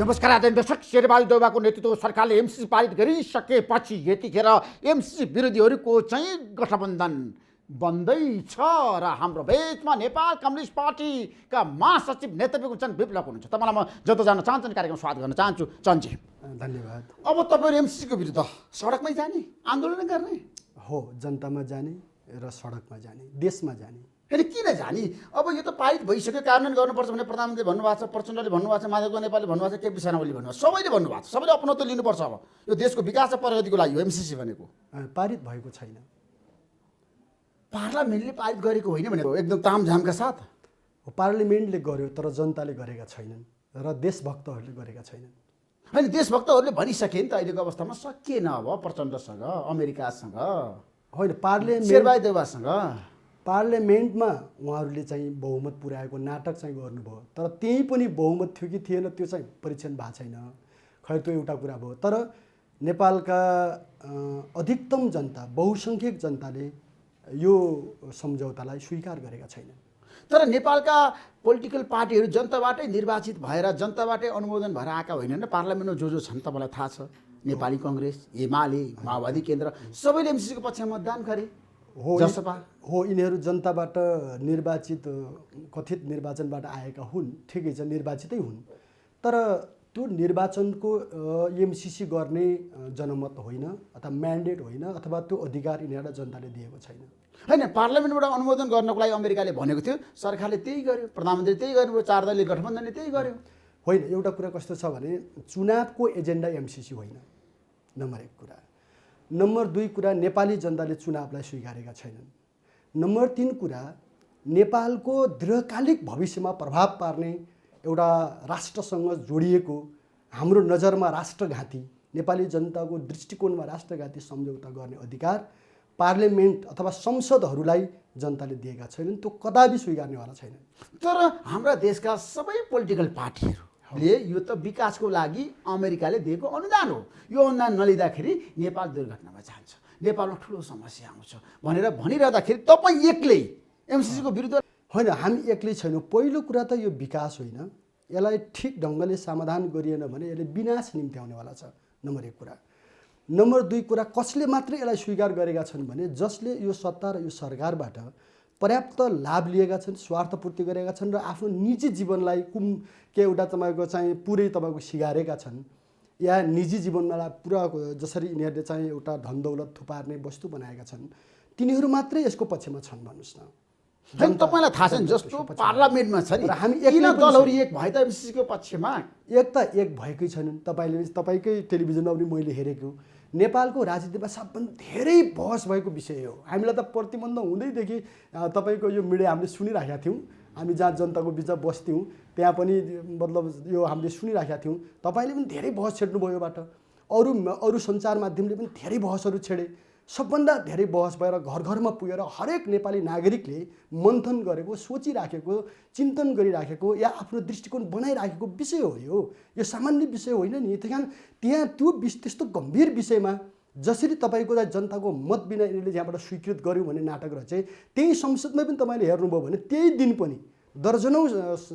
नमस्कार आदरणीय दर्शक, शेरबहादुर देउवाको नेतृत्व सरकारले एमसिसी पारित गरिसकेपछि यतिखेर एमसिसी विरोधीहरूको चाहिँ गठबन्धन बन्दैछ र हाम्रो बीचमा नेपाल कम्युनिस्ट पार्टीका महासचिव नेतृत्वको चाहिँ विप्लव हुनुहुन्छ। तपाईँलाई म जता जान चाहन्छु कार्यक्रम स्वागत गर्न चाहन्छु। चन्जी धन्यवाद। अब तपाईँहरू एमसिसीको विरुद्ध सडकमै जाने, आन्दोलन गर्ने हो, जनतामा जाने र सडकमा जाने, देशमा जाने। फेरि किन जाने? अब यो त पारित भइसक्यो, कार्यान्वयन गर्नुपर्छ भने प्रधानमन्त्री भन्नुभएको छ, प्रचण्डले भन्नुभएको छ, माधव नेपालले भन्नुभएको छ, केपी शर्मा ओलीले भन्नुभएको छ, सबैले भन्नुभएको छ। सबैले अपनत्व लिनुपर्छ। अब यो देशको विकास र प्रगतिको लागि हो एमसिसी भनेको। पारित भएको छैन, पार्लियामेन्टले पारित गरेको होइन भनेको एकदम तामझामका साथ हो। पार्लिमेन्टले गर्यो तर जनताले गरेका छैनन् र देशभक्तहरूले गरेका छैनन्। होइन, देशभक्तहरूले भनिसके नि त अहिलेको अवस्थामा सकिएन। अब प्रचण्डसँग, अमेरिकासँग, होइन, शेरबहादुर देउवासँग पार्लियामेन्टमा उहाँहरूले चाहिँ बहुमत पुर्याएको नाटक चाहिँ गर्नुभयो, तर त्यही पनि बहुमत थियो कि थिएन त्यो चाहिँ परीक्षण भएको छैन। खै त्यो एउटा कुरा भयो। तर नेपालका अधिकतम जनता, बहुसङ्ख्यक जनताले यो सम्झौतालाई स्वीकार गरेका छैनन्। तर नेपालका पोलिटिकल पार्टीहरू जनताबाटै निर्वाचित भएर जनताबाटै अनुमोदन भएर आएका होइनन्। पार्लियामेन्टमा जो छन् तपाईँलाई थाहा छ, नेपाली कङ्ग्रेस, एमाले, माओवादी केन्द्र सबैले एमसिसीको पक्षमा मतदान गरे हो। जसपा हो, यिनीहरू जनताबाट निर्वाचित, कथित निर्वाचनबाट आएका हुन्, ठिकै छ, निर्वाचितै हुन्। तर त्यो निर्वाचनको एमसिसी गर्ने जनमत होइन अथवा म्यान्डेट होइन, अथवा त्यो अधिकार यिनीहरूलाई जनताले दिएको छैन। होइन, पार्लियामेन्टबाट अनुमोदन गर्नको लागि अमेरिकाले भनेको थियो, सरकारले त्यही गर्यो, प्रधानमन्त्रीले त्यही गर्नुभयो, 4 दलीय गठबन्धनले त्यही गर्यो। होइन, एउटा कुरा कस्तो छ भने चुनावको एजेन्डा एमसिसी होइन, नम्बर 1 कुरा। नम्बर 2 कुरा, नेपाली जनताले चुनावलाई स्वीकारेका छैनन्। नम्बर 3 कुरा, नेपालको दीर्घकालिक भविष्यमा प्रभाव पार्ने एउटा राष्ट्रसँग जोडिएको, हाम्रो नजरमा राष्ट्रघाती, नेपाली जनताको दृष्टिकोणमा राष्ट्रघाती सम्झौता गर्ने अधिकार पार्लियामेन्ट अथवा संसदहरूलाई जनताले दिएका छैनन्। त्यो कदापि स्वीकार्नेवाला छैन। तर हाम्रा देशका सबै पोलिटिकल पार्टीहरूले यो त विकासको लागि अमेरिकाले दिएको अनुदान हो, यो अनुदान नलिँदाखेरि नेपाल दुर्घटनामा जान्छ, नेपालमा ठुलो समस्या आउँछ भनेर भनिरहँदाखेरि तपाईँ एक्लै एमसिसीको विरुद्ध? होइन, हामी एक्लै छैनौँ। पहिलो कुरा त यो विकास होइन, यसलाई ठिक ढङ्गले समाधान गरिएन भने यसले विनाश निम्ति आउनेवाला छ, नम्बर 1 कुरा। नम्बर 2 कुरा, कसले मात्रै यसलाई स्वीकार गरेका छन् भने जसले यो सत्ता र यो सरकारबाट पर्याप्त लाभ लिएका छन्, स्वार्थपूर्ति गरेका छन् र आफ्नो निजी जीवनलाई एउटा तपाईँको चाहिँ पुरै तपाईँको सिगारेका छन्, या निजी जीवनमा पुरा जसरी यिनीहरूले चाहिँ एउटा धनदौलत थुपार्ने वस्तु बनाएका छन्, तिनीहरू मात्रै यसको पक्षमा छन् भन्नुहोस् न। तपाईँलाई थाहा छ नि, जस्तो पार्लियामेन्टमा छ नि, हामी किन दलहरू एक भए त एमसिसीको पक्षमा? एक भएकै छैनन्। तपाईँकै टेलिभिजनमा पनि मैले हेरेको, नेपालको राजनीतिमा सबभन्दा धेरै बहस भएको विषय हो। हामीलाई त प्रतिबन्ध हुँदैदेखि तपाईँको यो मिडिया हामीले सुनिराखेका थियौँ, हामी जहाँ जनताको बिचमा बस्थ्यौँ त्यहाँ पनि मतलब यो हामीले सुनिराखेका थियौँ। तपाईँले पनि धेरै बहस छेड्नुभयो योबाट, अरू सञ्चार माध्यमले पनि धेरै बहसहरू छेडे। सबभन्दा धेरै बहस भएर घर घरमा पुगेर हरेक नेपाली नागरिकले मन्थन गरेको, सोचिराखेको, चिन्तन गरिराखेको या आफ्नो दृष्टिकोण बनाइराखेको विषय हो। यो सामान्य विषय होइन नि। त्यही कारण त्यहाँ त्यो त्यस्तो गम्भीर विषयमा जसरी तपाईँको जनताको मत बिना यिनीहरूले यहाँबाट स्वीकृत गर्यो भन्ने नाटक रहेछ, त्यही संसदमै पनि तपाईँले हेर्नुभयो भने त्यही दिन पनि दर्जनौँ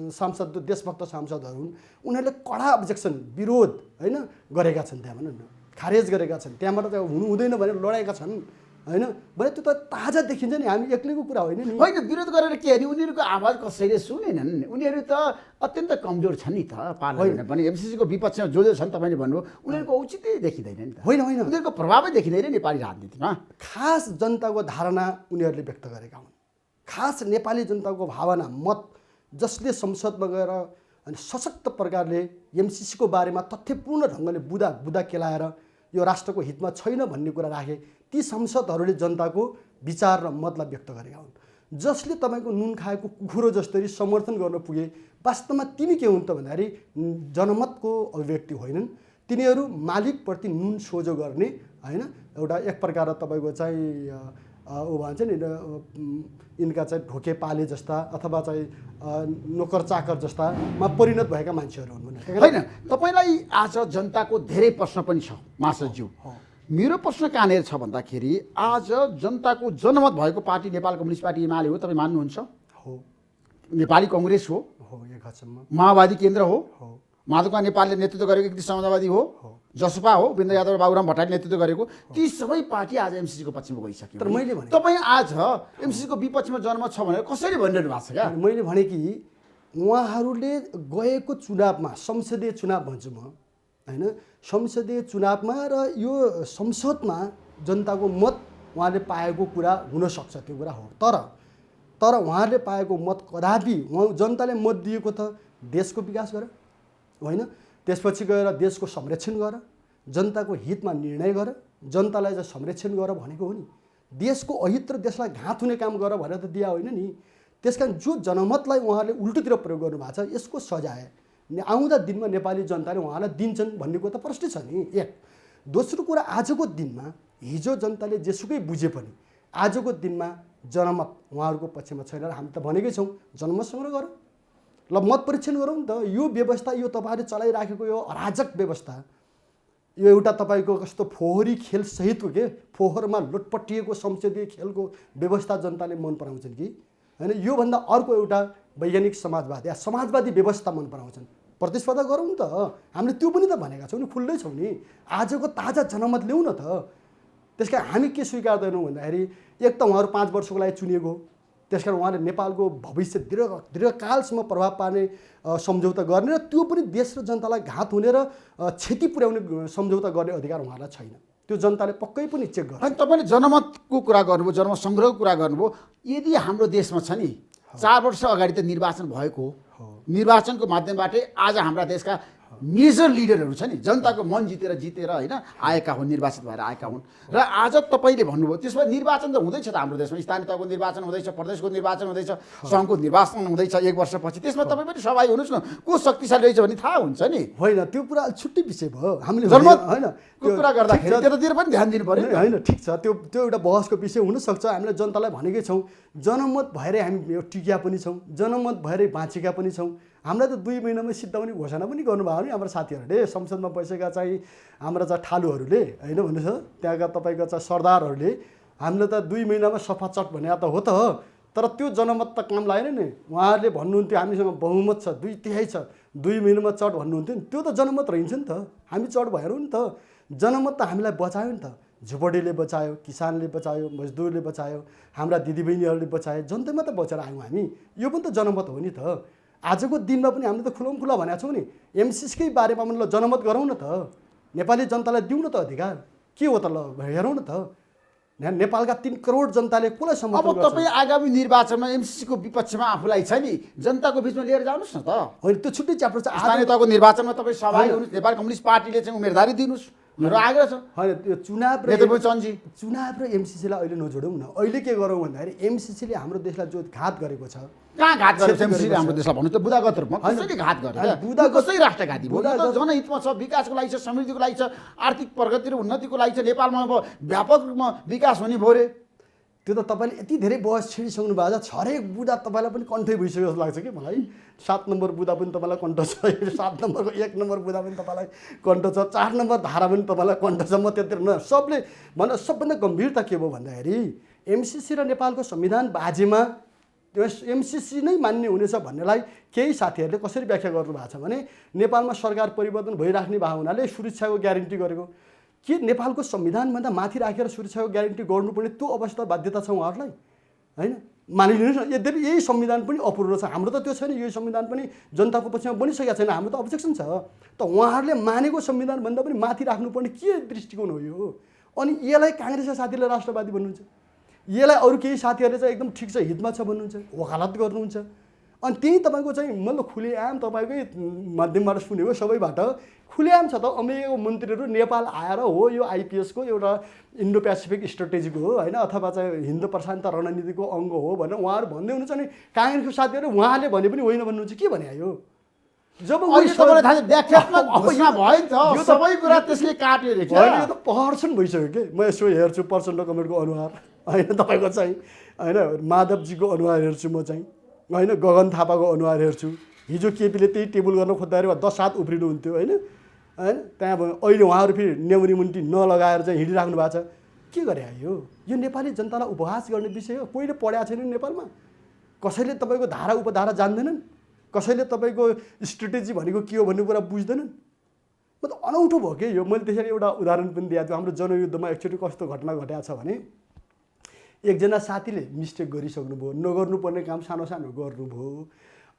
सांसद, देशभक्त सांसदहरू हुन्, उनीहरूले कडा अब्जेक्सन, विरोध होइन गरेका छन्, त्यहाँ भनौँ न खारेज गरेका छन्, त्यहाँबाट त हुनु हुँदैन भनेर लडेका छन् होइन भने त्यो त ताजा देखिन्छ नि। हामी एक्लैको कुरा होइन नि। होइन, विरोध गरेर के नि, उनीहरूको आवाज कसैले सुनेनन्। उनीहरू त अत्यन्त कमजोर छन् नि त। पार्लियामेन्टमा पनि एमसिसीको विपक्षमा जो छन् तपाईँले भन्नुभयो, उनीहरूको औचित्य देखिँदैन नि त। होइन, उनीहरूको प्रभावै देखिँदैन नेपाली राजनीतिमा। खास जनताको धारणा उनीहरूले व्यक्त गरेका हुन्, खास नेपाली जनताको भावना, मत, जसले संसदमा गएर अनि सशक्त प्रकारले एमसिसीको बारेमा तथ्यपूर्ण ढङ्गले बुदा केलाएर यो राष्ट्रको हितमा छैन भन्ने कुरा राखे, ती संसदहरूले जनताको विचार र मतलाई व्यक्त गरेका हुन्। जसले तपाईँको नुन खाएको कुखुरो जसरी समर्थन गर्न पुगे, वास्तवमा तिनी के हुन् त भन्दाखेरि जनमतको अभिव्यक्ति होइनन्, तिनीहरू मालिकप्रति नुन सोझो गर्ने होइन, एउटा एक प्रकार तपाईँको चाहिँ ऊ भन्छ नि यिनका चाहिँ ढोके पाले जस्ता अथवा चाहिँ नोकर चाकर जस्तामा परिणत भएका मान्छेहरू हुन्। होइन, तपाईँलाई आज जनताको धेरै प्रश्न पनि छ महासचिव। मेरो प्रश्न कहाँनिर छ भन्दाखेरि आज जनताको जनमत भएको party Nepal communist party UML हो, तपाईँ मान्नुहुन्छ? हो। नेपाली कङ्ग्रेस हो, एक हदसम्म माओवादी केन्द्र हो, माधवकुमार नेपालले नेतृत्व गरेको एकीकृत समाजवादी हो, जसपा हो, बिन्द यादव र बाबुराम भट्टराईले नेतृत्व गरेको, ती सबै पार्टी आज एमसीसीको पक्षमा गइसक्यो। तर मैले भने तपाईँ आज एमसीसीको विपक्षमा जनमत छ भनेर कसरी भनिरहनु भएको छ क्या? मैले भने कि उहाँहरूले गएको चुनावमा, संसदीय चुनाव भन्छु म होइन, संसदीय चुनावमा र यो संसदमा जनताको मत उहाँले पाएको कुरा हुनसक्छ, त्यो कुरा हो। तर उहाँहरूले पाएको मत कदापि जनताले मत दिएको त देशको विकास गर होइन, त्यसपछि गएर देशको संरक्षण गर, जनताको हितमा निर्णय गर, जनतालाई चाहिँ संरक्षण गर भनेको हो नि। देशको अहित र देशलाई घात हुने काम गर भनेर त दिया होइन नि। त्यस कारण जो जनमतलाई उहाँहरूले उल्टोतिर प्रयोग गर्नुभएको छ, यसको सजाय आउँदा दिनमा नेपाली जनताले उहाँलाई दिन्छन् भन्ने कुरा त प्रष्ट छ नि। एक दोस्रो कुरा, आजको दिनमा हिजो जनताले जेसुकै बुझे पनि आजको दिनमा जनमत उहाँहरूको पक्षमा छैन र हामी त भनेकै छौँ जनमत सङ्ग्रह गर, ल मत परीक्षण गरौँ नि त। यो व्यवस्था, यो तपाईँहरूले चलाइराखेको यो अराजक व्यवस्था, यो एउटा तपाईँको कस्तो फोहोरी खेल सहितको के फोहोरमा लोटपटिएको संसदीय खेलको व्यवस्था जनताले मन पराउँछन् कि होइन, योभन्दा अर्को एउटा वैज्ञानिक समाजवाद या समाजवादी व्यवस्था मन पराउँछन्। प्रतिस्पर्धा गरौँ नि त, हामीले त्यो पनि त भनेका छौँ नि, खुल्दै छौँ नि। आजको ताजा जनमत ल्याउँ न त। त्यस कारण हामी के स्वीकार्दैनौँ भन्दाखेरि, एक त उहाँहरू 5 वर्षको लागि चुनिएको हो, त्यस कारण उहाँले नेपालको भविष्य दीर्घकालसम्म प्रभाव पार्ने सम्झौता गर्ने र त्यो पनि देश र जनतालाई घात हुने र क्षति पुर्याउने सम्झौता गर्ने अधिकार उहाँलाई छैन। त्यो जनताले पक्कै पनि चेक गर्छ। अनि तपाईँले जनमतको कुरा गर्नुभयो, जनमत सङ्ग्रहको कुरा गर्नुभयो। यदि हाम्रो देशमा छ नि 4 वर्ष अगाडि त निर्वाचन भएको हो, निर्वाचनको माध्यमबाटै आज हाम्रा देशका मेजर लिडरहरू छ नि, जनताको मन जितेर होइन आएका हुन्, निर्वाचित भएर आएका हुन्। र आज तपाईँले भन्नुभयो त्यसमा निर्वाचन त हुँदैछ त हाम्रो देशमा, स्थानीय तहको निर्वाचन हुँदैछ, प्रदेशको निर्वाचन हुँदैछ, सङ्घको निर्वाचन हुँदैछ 1 वर्षपछि। त्यसमा तपाईँ पनि सहभागी हुनुहोस् न, को शक्तिशाली रहेछ भन्ने थाहा हुन्छ नि। होइन, त्यो कुरा छुट्टै विषय भयो। हामीले जनमत होइन त्यो कुरा गर्दाखेरि त्यतातिर पनि ध्यान दिनु पर्यो होइन, ठिक छ, त्यो एउटा बहसको विषय हुनसक्छ। हामीले जनतालाई भनेकै छौँ जनमत भएरै हामी टिकिया पनि छौँ, जनमत भएरै बाँचेका पनि छौँ। हामीलाई त 2 महिनामै सिद्धाउने घोषणा पनि गर्नुभयो नि हाम्रो साथीहरूले, संसदमा बसेका चाहिँ हाम्रा चाहिँ ठालुहरूले होइन भन्नुहोस्, त्यहाँका तपाईँका चाहिँ सरदारहरूले। हामीले त 2 महिनामा सफा चट भने त हो त, तर त्यो जनमत त काम लागेन नि। उहाँहरूले भन्नुहुन्थ्यो हामीसँग बहुमत छ, 2/3 छ, 2 महिनामा चट भन्नुहुन्थ्यो नि, त्यो त जनमत रहन्छ नि त। हामी चट भएर नि त, जनमत त हामीलाई बचायो नि त। झुपडीले बचायो, किसानले बचायो, मजदुरले बचायो, हाम्रा दिदीबहिनीहरूले बचायो, जनतामा त बचेर आयौँ हामी। यो पनि त जनमत हो नि त। आजको दिनमा पनि हामीले त खुला भनेका छौँ नि, एमसीसीकै बारेमा पनि ल जनमत गरौँ न त, नेपाली जनतालाई दिउँ न त अधिकार। के हो त, ल हेरौँ न त, नेपालका 3 करोड जनताले कसलाई समर्थन गर्छ? अब तपाईँ आगामी निर्वाचनमा एमसीसीको विपक्षमा आफूलाई छ नि जनताको बिचमा लिएर जानुहोस् न त। होइन, त्यो छुट्टै च्याप्टर छ। स्थानीय तहको निर्वाचनमा तपाईँ सहभागी हुनुहोस्, नेपाल कम्युनिस्ट पार्टीले चाहिँ उम्मेदवारी दिनुहोस्, मेरो आग्रह छ। होइन, त्यो चुनाव र एमसीसीलाई अहिले नजोडौँ न। अहिले के गरौँ भन्दाखेरि एमसीसीले हाम्रो देशलाई जो घात गरेको छ, कहाँ घात गरेको एमसीसीले हाम्रो देशलाई भन्नु त बुदागत रूपमा कसैले घात गरेको? कसै राष्ट्रघाती भयो, यो त जनहितमा छ, विकासको लागि छ, समृद्धिको लागि छ, आर्थिक प्रगति र उन्नतिको लागि छ, नेपालमा अब व्यापक रूपमा विकास हुने भयो रे। त्यो त तपाईँले यति धेरै बहस छिडिसक्नु भएको छ, हरेक बुदा तपाईँलाई पनि कन्ठै भइसक्यो जस्तो लाग्छ कि मलाई। 7 नम्बर बुदा पनि तपाईँलाई कन्ठ छ, 7 नम्बरको 1 नम्बर बुदा पनि तपाईँलाई कन्ठ छ, 4 नम्बर धारा पनि तपाईँलाई कन्ठ छ। म त्यतिर न सबले भन्दा सबभन्दा गम्भीरता के भयो भन्दाखेरि एमसीसी र नेपालको संविधान बाजेमा एमसीसी नै मान्य हुनेछ भन्नेलाई केही साथीहरूले कसरी व्याख्या गर्नुभएको छ भने नेपालमा सरकार परिवर्तन भइराख्ने भएको हुनाले सुरक्षाको ग्यारेन्टी गरेको। के नेपालको संविधानभन्दा माथि राखेर सुरक्षाको ग्यारेन्टी गर्नुपर्ने त्यो अवस्था बाध्यता छ उहाँहरूलाई? होइन, मानिलिनुहोस् न, यद्यपि यही संविधान पनि अपूर्ण छ। हाम्रो त त्यो छैन, यही संविधान पनि जनताको पक्षमा बनिसकेको छैन, हाम्रो त अब्जेक्सन छ। त उहाँहरूले मानेको संविधानभन्दा पनि माथि राख्नुपर्ने के दृष्टिकोण हो यो? अनि यसलाई काङ्ग्रेसका साथीहरूले राष्ट्रवादी भन्नुहुन्छ, यसलाई अरू केही साथीहरूले चाहिँ एकदम ठिक छ हितमा छ भन्नुहुन्छ, वकालत गर्नुहुन्छ। अनि त्यही तपाईँको चाहिँ मतलब खुलेआम तपाईँकै माध्यमबाट सुनेको सबैबाट खुलेआम छ त, अमेरिकाको मन्त्रीहरू नेपाल आएर हो यो आइपिएसको एउटा इन्डो पेसिफिक स्ट्राटेजीको हो होइन, अथवा चाहिँ हिन्द प्रशान्त रणनीतिको अङ्ग हो भनेर उहाँहरू भन्दै हुनुहुन्छ। अनि काङ्ग्रेसको साथीहरू उहाँले भने पनि होइन भन्नुहुन्छ। के भने यो जब तपाईँलाई थाहा छ व्याख्यात्मक घोषणा भयो नि त, यो सबै कुरा त्यसले काट्यो रे। यो त पर्सन भइसक्यो कि म यसो हेर्छु प्रचण्ड कमेडको अनुहार होइन, तपाईँको चाहिँ होइन माधवजीको अनुहार हेर्छु म चाहिँ होइन, गगन थापाको अनुहार हेर्छु। हिजो केपीले त्यही टेबल गर्न खोज्दाखेरि 10 हात उफ्रिनुहुन्थ्यो होइन होइन, त्यहाँ अहिले उहाँहरू फेरि नेउरी मुन्टी नलगाएर चाहिँ हिँडिराख्नु भएको छ। के गरे यो नेपाली जनतालाई उपहास गर्ने विषय हो। कोहीले पढाएको छैन नेपालमा, कसैले तपाईँको धारा उपधारा जान्दैनन् कसैले तपाईँको स्ट्रेटेजी भनेको के हो भन्ने कुरा बुझ्दैनन्। म त अनौठो भयो कि यो। मैले त्यसरी एउटा उदाहरण पनि दिएको थिएँ। हाम्रो जनयुद्धमा एकचोटि कस्तो घटना घटेको छ भने एकजना साथीले मिस्टेक गरिसक्नुभयो, नगर्नुपर्ने काम सानो सानो गर्नुभयो।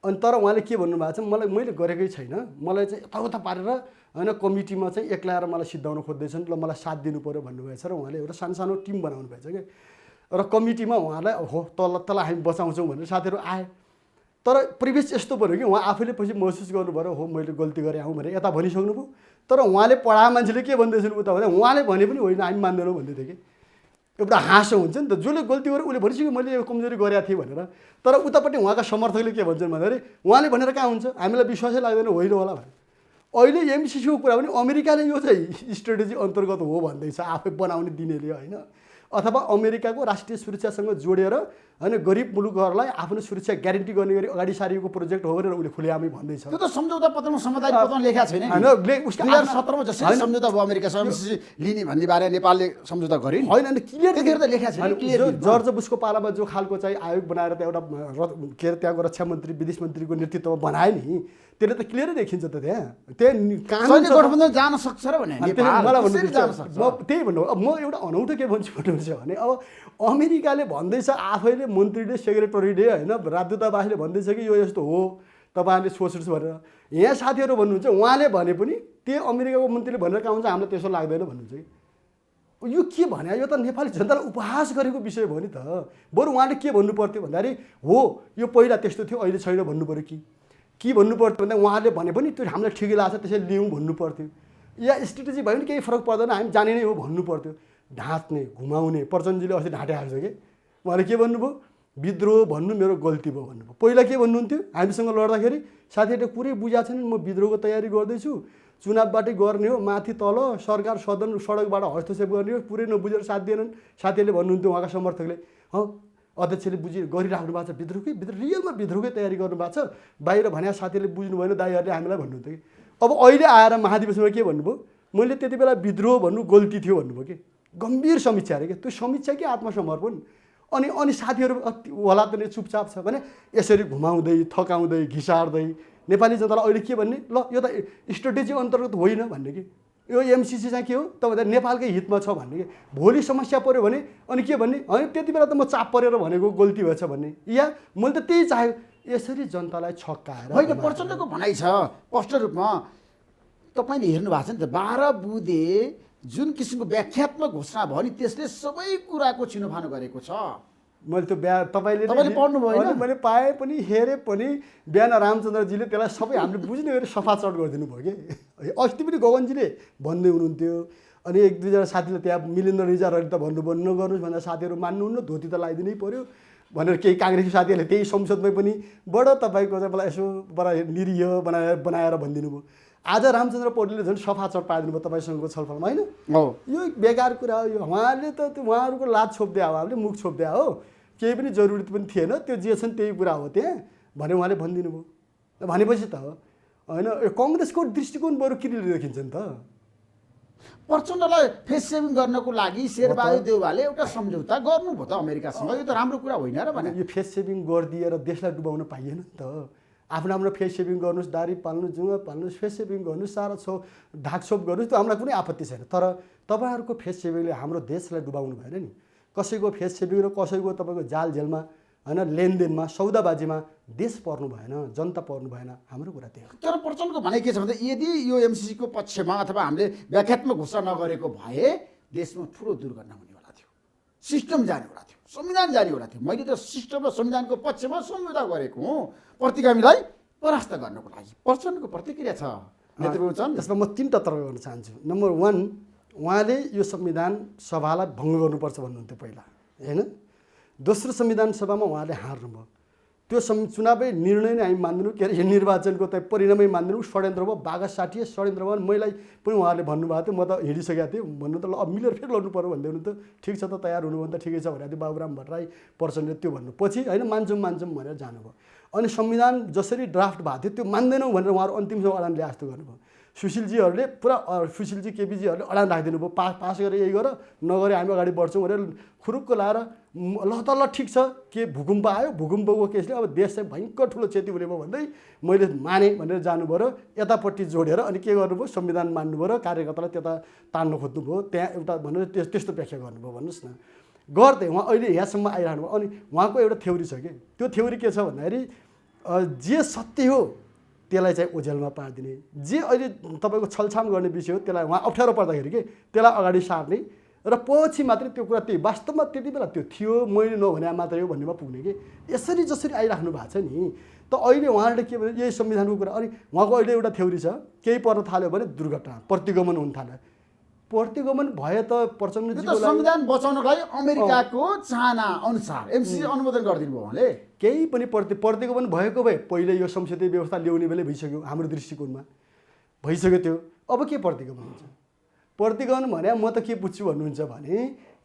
अनि तर उहाँले के भन्नुभएको छ, मैले गरेकै छैन, मलाई चाहिँ यताउता पारेर होइन कमिटीमा चाहिँ एक्लाएर मलाई सिद्धाउन खोज्दैछन्, ल मलाई साथ दिनु पऱ्यो भन्नुभएछ र उहाँले एउटा सानो सानो टिम बनाउनु भएछ कि। र कमिटीमा उहाँलाई हो तँलाई हामी बचाउँछौँ भनेर साथीहरू आए। तर परिवेश यस्तो पऱ्यो कि उहाँ आफैले पछि महसुस गर्नुभयो, हो मैले गल्ती गरेँ आउँ भनेर यता भनिसक्नुभयो। तर उहाँले पढाए मान्छेले के भन्दैछन् उता भन्दा उहाँले भने पनि होइन हामी मान्दैनौँ भन्दै थियो कि। एउटा हाँसो हुन्छ नि त, जसले गल्ती गर्यो उसले भनिसक्यो मैले यो कमजोरी गरेको थिएँ भनेर। तर उतापट्टि उहाँका समर्थकले के भन्छन् भन्दाखेरि उहाँले भनेर कहाँ हुन्छ, हामीलाई विश्वासै लाग्दैन होइन होला भने। अहिले एमसिसीको कुरा पनि अमेरिकाले यो चाहिँ स्ट्रेटेजी अन्तर्गत हो भन्दैछ आफै बनाउने दिनेले होइन, अथवा अमेरिकाको राष्ट्रिय सुरक्षासँग जोडेर होइन गरिब मुलुकहरूलाई आफ्नो सुरक्षा ग्यारेन्टी गर्ने गरी अगाडि सारिएको प्रोजेक्ट हो भनेर उसले खुलेआमै भन्दैछ। त्यो त सम्झौता पत्रमा सामुदायिक पत्रमा लेखेको छैन होइन, उसको 2017 मा जसरी सम्झौता भयो अमेरिकासँग एमसिसी लिने भन्ने बारे नेपालले सम्झौता गर्यो नि। होइन क्लियर त्यतिखेर त लेखेको छैन क्लियर। जर्ज बुशको पालामा जो खालको चाहिँ आयोग बनाएर त्यहाँ एउटा के अरे त्यहाँको रक्षा मन्त्री विदेश मन्त्रीको नेतृत्वमा बनाए नि, त्यसले त क्लियरै देखिन्छ त त्यहाँ सैन्य गठबन्धन जान सक्छ र भने मलाई भन्नु म त्यही भन्नु। अब म एउटा अनौठो के भन्छु भन्नुहुन्छ भने अब अमेरिकाले भन्दैछ आफैले मन्त्रीले सेक्रेटरीले होइन राजदूतावासले भन्दैछ कि यो यस्तो हो तपाईँहरूले सोच्नुहोस् भनेर। यहाँ साथीहरू भन्नुहुन्छ उहाँले भने पनि त्यही अमेरिकाको मन्त्रीले भनेर कहाँ हुन्छ हामीलाई त्यसो लाग्दैन भन्नुहुन्छ कि। यो के भने यो त नेपाली जनतालाई उपहास गरेको विषय भयो नि त। बरु उहाँले के भन्नु पर्थ्यो भन्दाखेरि हो यो पहिला त्यस्तो थियो अहिले छैन भन्नु पऱ्यो कि भन्नु पर्थ्यो भन्दा उहाँले भने पनि त्यो हामीलाई ठिकै लाग्छ त्यसैले लिउँ भन्नु पर्थ्यो। या स्ट्रेटेजी भयो भने केही फरक पर्दैन हामी जाने नै हो भन्नु पर्थ्यो। ढाँट्ने घुमाउने प्रचण्डजीले अस्ति ढाँटिहाल्छ कि उहाँले के भन्नुभयो, विद्रोह भन्नु मेरो गल्ती भयो भन्नुभयो। पहिला के भन्नुहुन्थ्यो, हामीसँग लड्दाखेरि साथीहरूले पुरै बुझाएको छैन म विद्रोहको तयारी गर्दैछु, चुनावबाटै गर्ने हो, माथि तल सरकार सदन सडकबाट हस्तक्षेप गर्ने हो, पुरै नबुझेर साथ दिएनन्। साथीहरूले भन्नुहुन्थ्यो उहाँका समर्थकले अध्यक्षले गरिराख्नु भएको छ विद्रोहकै रियलमा विद्रोहकै तयारी गर्नुभएको छ, बाहिर भने साथीहरूले बुझ्नु भएन दाइहरूले हामीलाई भन्नुहुन्थ्यो कि। अब अहिले आएर महाधिवेशनमा के भन्नुभयो, मैले त्यति बेला विद्रोह भन्नु गल्ती थियो भन्नुभयो कि। गम्भीर समीक्षा अरे क्या, त्यो समीक्षा कि आत्मसमर्पण। अनि साथीहरू होला त चुपचाप छ भने यसरी घुमाउँदै थकाउँदै घिसार्दै नेपाली जनतालाई अहिले के भन्ने, ल यो त स्ट्रेटेजी अन्तर्गत होइन भन्ने कि, यो एमसिसी चाहिँ के हो त भन्दा नेपालकै हितमा छ भन्ने कि। भोलि समस्या पऱ्यो भने अनि के भन्ने, होइन त्यति बेला त म चाप परेर भनेको गल्ती भएछ भन्ने, या मैले त त्यही चाहेँ यसरी जनतालाई छक्काएर। होइन प्रचण्डको भनाइ छ स्पष्ट रूपमा तपाईँले हेर्नु भएको छ नि त 12 बुँदे जुन किसिमको व्याख्यात्मक घोषणा भयो नि त्यसले सबै कुराको छिनोफानो गरेको छ। मैले त्यो तपाईँले पढ्नुभयो होइन, मैले पाएँ पनि हेरेँ पनि। बिहान रामचन्द्रजीले त्यसलाई सबै हामीले बुझ्ने गरी सफा चट गरिदिनु भयो कि। अस्ति पनि गगनजीले भन्दै हुनुहुन्थ्यो। अनि एक दुईजना साथीले त्यहाँ मिलिन्द्र रिजालहरूले त भन्नुभयो नगर्नुहोस् भन्दा साथीहरू मान्नुहुन्न, धोती त लगाइदिनै पऱ्यो भनेर केही काङ्ग्रेसी साथीहरूले त्यही संसदमै पनि बडो तपाईँको चाहिँ मलाई यसो बडा निरीह बनाएर भनिदिनु भयो। आज रामचन्द्र पौडेलले झन् सफा चट पारिदिनु भयो तपाईँसँगको छलफलमा होइन। यो बेकार कुरा हो। यो उहाँले त उहाँहरूको लाज छोपिदिया हो, हामीले मुख छोपिदिया हो, केही पनि जरुरत पनि थिएन, त्यो जे छन् त्यही कुरा हो त्यहाँ भने उहाँले भनिदिनु भयो। भनेपछि त होइन कङ्ग्रेसको दृष्टिकोण बरु किरीले देखिन्छ नि त। प्रचण्डलाई फेस सेभिङ गर्नको लागि शेरबहादुर देउवाले एउटा सम्झौता गर्नुभयो त अमेरिकासँग, यो त राम्रो कुरा होइन र भने। यो फेस सेभिङ गरिदिएर देशलाई डुबाउन पाइएन नि त। आफ्नो फेस सेभिङ गर्नुहोस्, दारी पाल्नुहोस्, जुङ्गा पाल्नुहोस्, फेस सेभिङ गर्नुहोस्, सारा ढाकछोप गर्नुहोस्, त्यो हामीलाई कुनै आपत्ति छैन। तर तपाईँहरूको फेस सेभिङले हाम्रो देशलाई डुबाउनु भएन नि। कसैको फेस सेभिङ र कसैको तपाईँको जाल जेलमा होइन लेनदेनमा सौदाबाजीमा देश पर्नु भएन, जनता पर्नु भएन, हाम्रो कुरा त्यही हो। तर प्रचण्डको भनाइ के छ भन्दा यदि यो एमसिसीको पक्षमा अथवा हामीले व्याख्यात्मक घोषणा नगरेको भए देशमा ठुलो दुर्घटना हुनेवाला थियो, सिस्टम जानेवाला थियो, संविधान जानेवाला थियो। मैले त सिस्टम र संविधानको पक्षमा सम्झौता गरेको हुँ प्रतिगामीलाई परास्त गर्नको लागि। प्रचण्डको प्रतिक्रिया छ नेतृत्व। त्यसमा म 3टा तर्क गर्न चाहन्छु। नम्बर 1, उहाँले यो संविधान सभालाई भङ्ग गर्नुपर्छ भन्नुहुन्थ्यो पहिला होइन। दोस्रो संविधान सभामा उहाँले हार्नुभयो। त्यो चुनावै निर्णय नै हामी मान्दैनौँ, के अरे यो निर्वाचनको त परिणामै मान्दैनौँ, षड्यन्त्र भयो, बाघा साटिए षड्यन्त्र भयो। मैलाई पनि उहाँहरूले भन्नुभएको थियो, म त हिँडिसकेको थिएँ भन्नु त ल अब मिलेर फेरि लड्नु पऱ्यो भन्दै हुनु त ठिक छ त तयार हुनु भने त ठिकै छ भनेको थियो बाबुराम भट्टराई प्रचण्डले। त्यो भन्नु पछि होइन मान्छौँ भनेर जानुभयो। अनि संविधान जसरी ड्राफ्ट भएको थियो त्यो मान्दैनौँ भनेर उहाँहरू अन्तिमसम्म अडान ल्याए जस्तो गर्नुभयो। सुशीलजीहरूले पुरा सुशीलजी केपीजीहरूले अडान राखिदिनु भयो, पास गरेर यही गर नगरे हामी अगाडि बढ्छौँ भनेर खुरुक्क लाएर ल त ल ठिक छ के भूकम्प आयो भूकम्पको केसले अब देश चाहिँ भयङ्कर ठुलो क्षति हुने भयो भन्दै मैले माने भनेर जानुभयो र यतापट्टि जोडेर अनि के गर्नुभयो संविधान मान्नुभयो र कार्यकर्तालाई त्यता तान्न खोज्नुभयो त्यहाँ एउटा भनेर त्यस्तो व्याख्या गर्नुभयो भन्नुहोस् न गर्दै उहाँ अहिले यहाँसम्म आइरहनु भयो अनि उहाँको एउटा थ्योरी छ कि त्यो थ्योरी के छ भन्दाखेरि जे सत्य हो त्यसलाई चाहिँ ओझेलमा पारिदिने जे अहिले तपाईँको छलछाम गर्ने विषय हो त्यसलाई उहाँ अप्ठ्यारो पर्दाखेरि के त्यसलाई अगाडि सार्ने र पछि मात्रै त्यो कुरा त्यही वास्तवमा त्यति बेला त्यो थियो मैले नभने मात्रै हो भन्नेमा पुग्ने कि यसरी जसरी आइराख्नु भएको छ नि त अहिले उहाँले के भने यही संविधानको कुरा अनि उहाँको अहिले एउटा थ्योरी छ केही पर्न थाल्यो भने दुर्घटना प्रतिगमन हुन थाल्यो प्रतिगमन भए त प्रचण्डजीको संविधान बचाउनको लागि अमेरिकाको चाहना अनुसार एमसीसी अनुमोदन गरिदिनु भयो उहाँले केही पनि प्रतिगमन भएको भए पहिले यो संसदीय व्यवस्था ल्याउने बेला भइसक्यो हाम्रो दृष्टिकोणमा भइसक्यो त्यो अब के प्रतिगमन हुन्छ प्रतिगमन भने म त के बुझ्छु भन्नुहुन्छ भने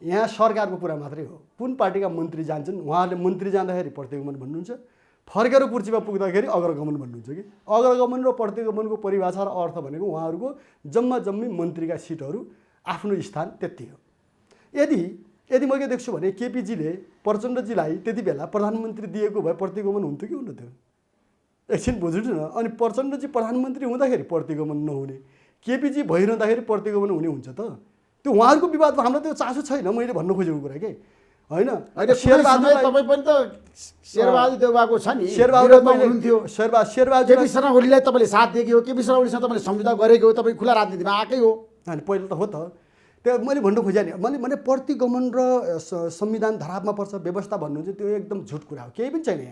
यहाँ सरकारको कुरा मात्रै हो कुन पार्टीका मन्त्री जान्छन् उहाँहरूले मन्त्री जाँदाखेरि प्रतिगमन भन्नुहुन्छ फर्केर कुर्सीमा पुग्दाखेरि अग्रगमन भन्नुहुन्छ कि अग्रगमन र प्रतिगमनको परिभाषा र अर्थ भनेको उहाँहरूको जम्मा जम्मी मन्त्रीका सिटहरू आफ्नो स्थान त्यति हो यदि म के देख्छु भने केपीजीले प्रचण्डजीलाई त्यति बेला प्रधानमन्त्री दिएको भए प्रतिगमन हुन्थ्यो कि हुन्थ्यो एकछिन बुझ्नु न अनि प्रचण्डजी प्रधानमन्त्री हुँदाखेरि प्रतिगमन नहुने केपीजी भइरहँदाखेरि प्रतिगमन हुने हुन्छ त त्यो उहाँहरूको विवादमा हामीलाई त्यो चासो छैन मैले भन्न खोजेको कुरा के होइन तपाईँ पनि त शेरबहादुर देउवाको छ नि शेरबहादुर केपी शर्मा ओलीलाई तपाईँले साथ दिएको हो केपी शर्मा ओलीसँग तपाईँले सम्झौता गरेको हो तपाईँ खुला राजनीतिमा आएकै हो अनि पहिला त हो त त्यो मैले भन्न खोजेँ नि मैले प्रतिगमन र संविधान धरापमा पर्छ व्यवस्था भन्नु चाहिँ त्यो एकदम झुट कुरा हो केही पनि छैन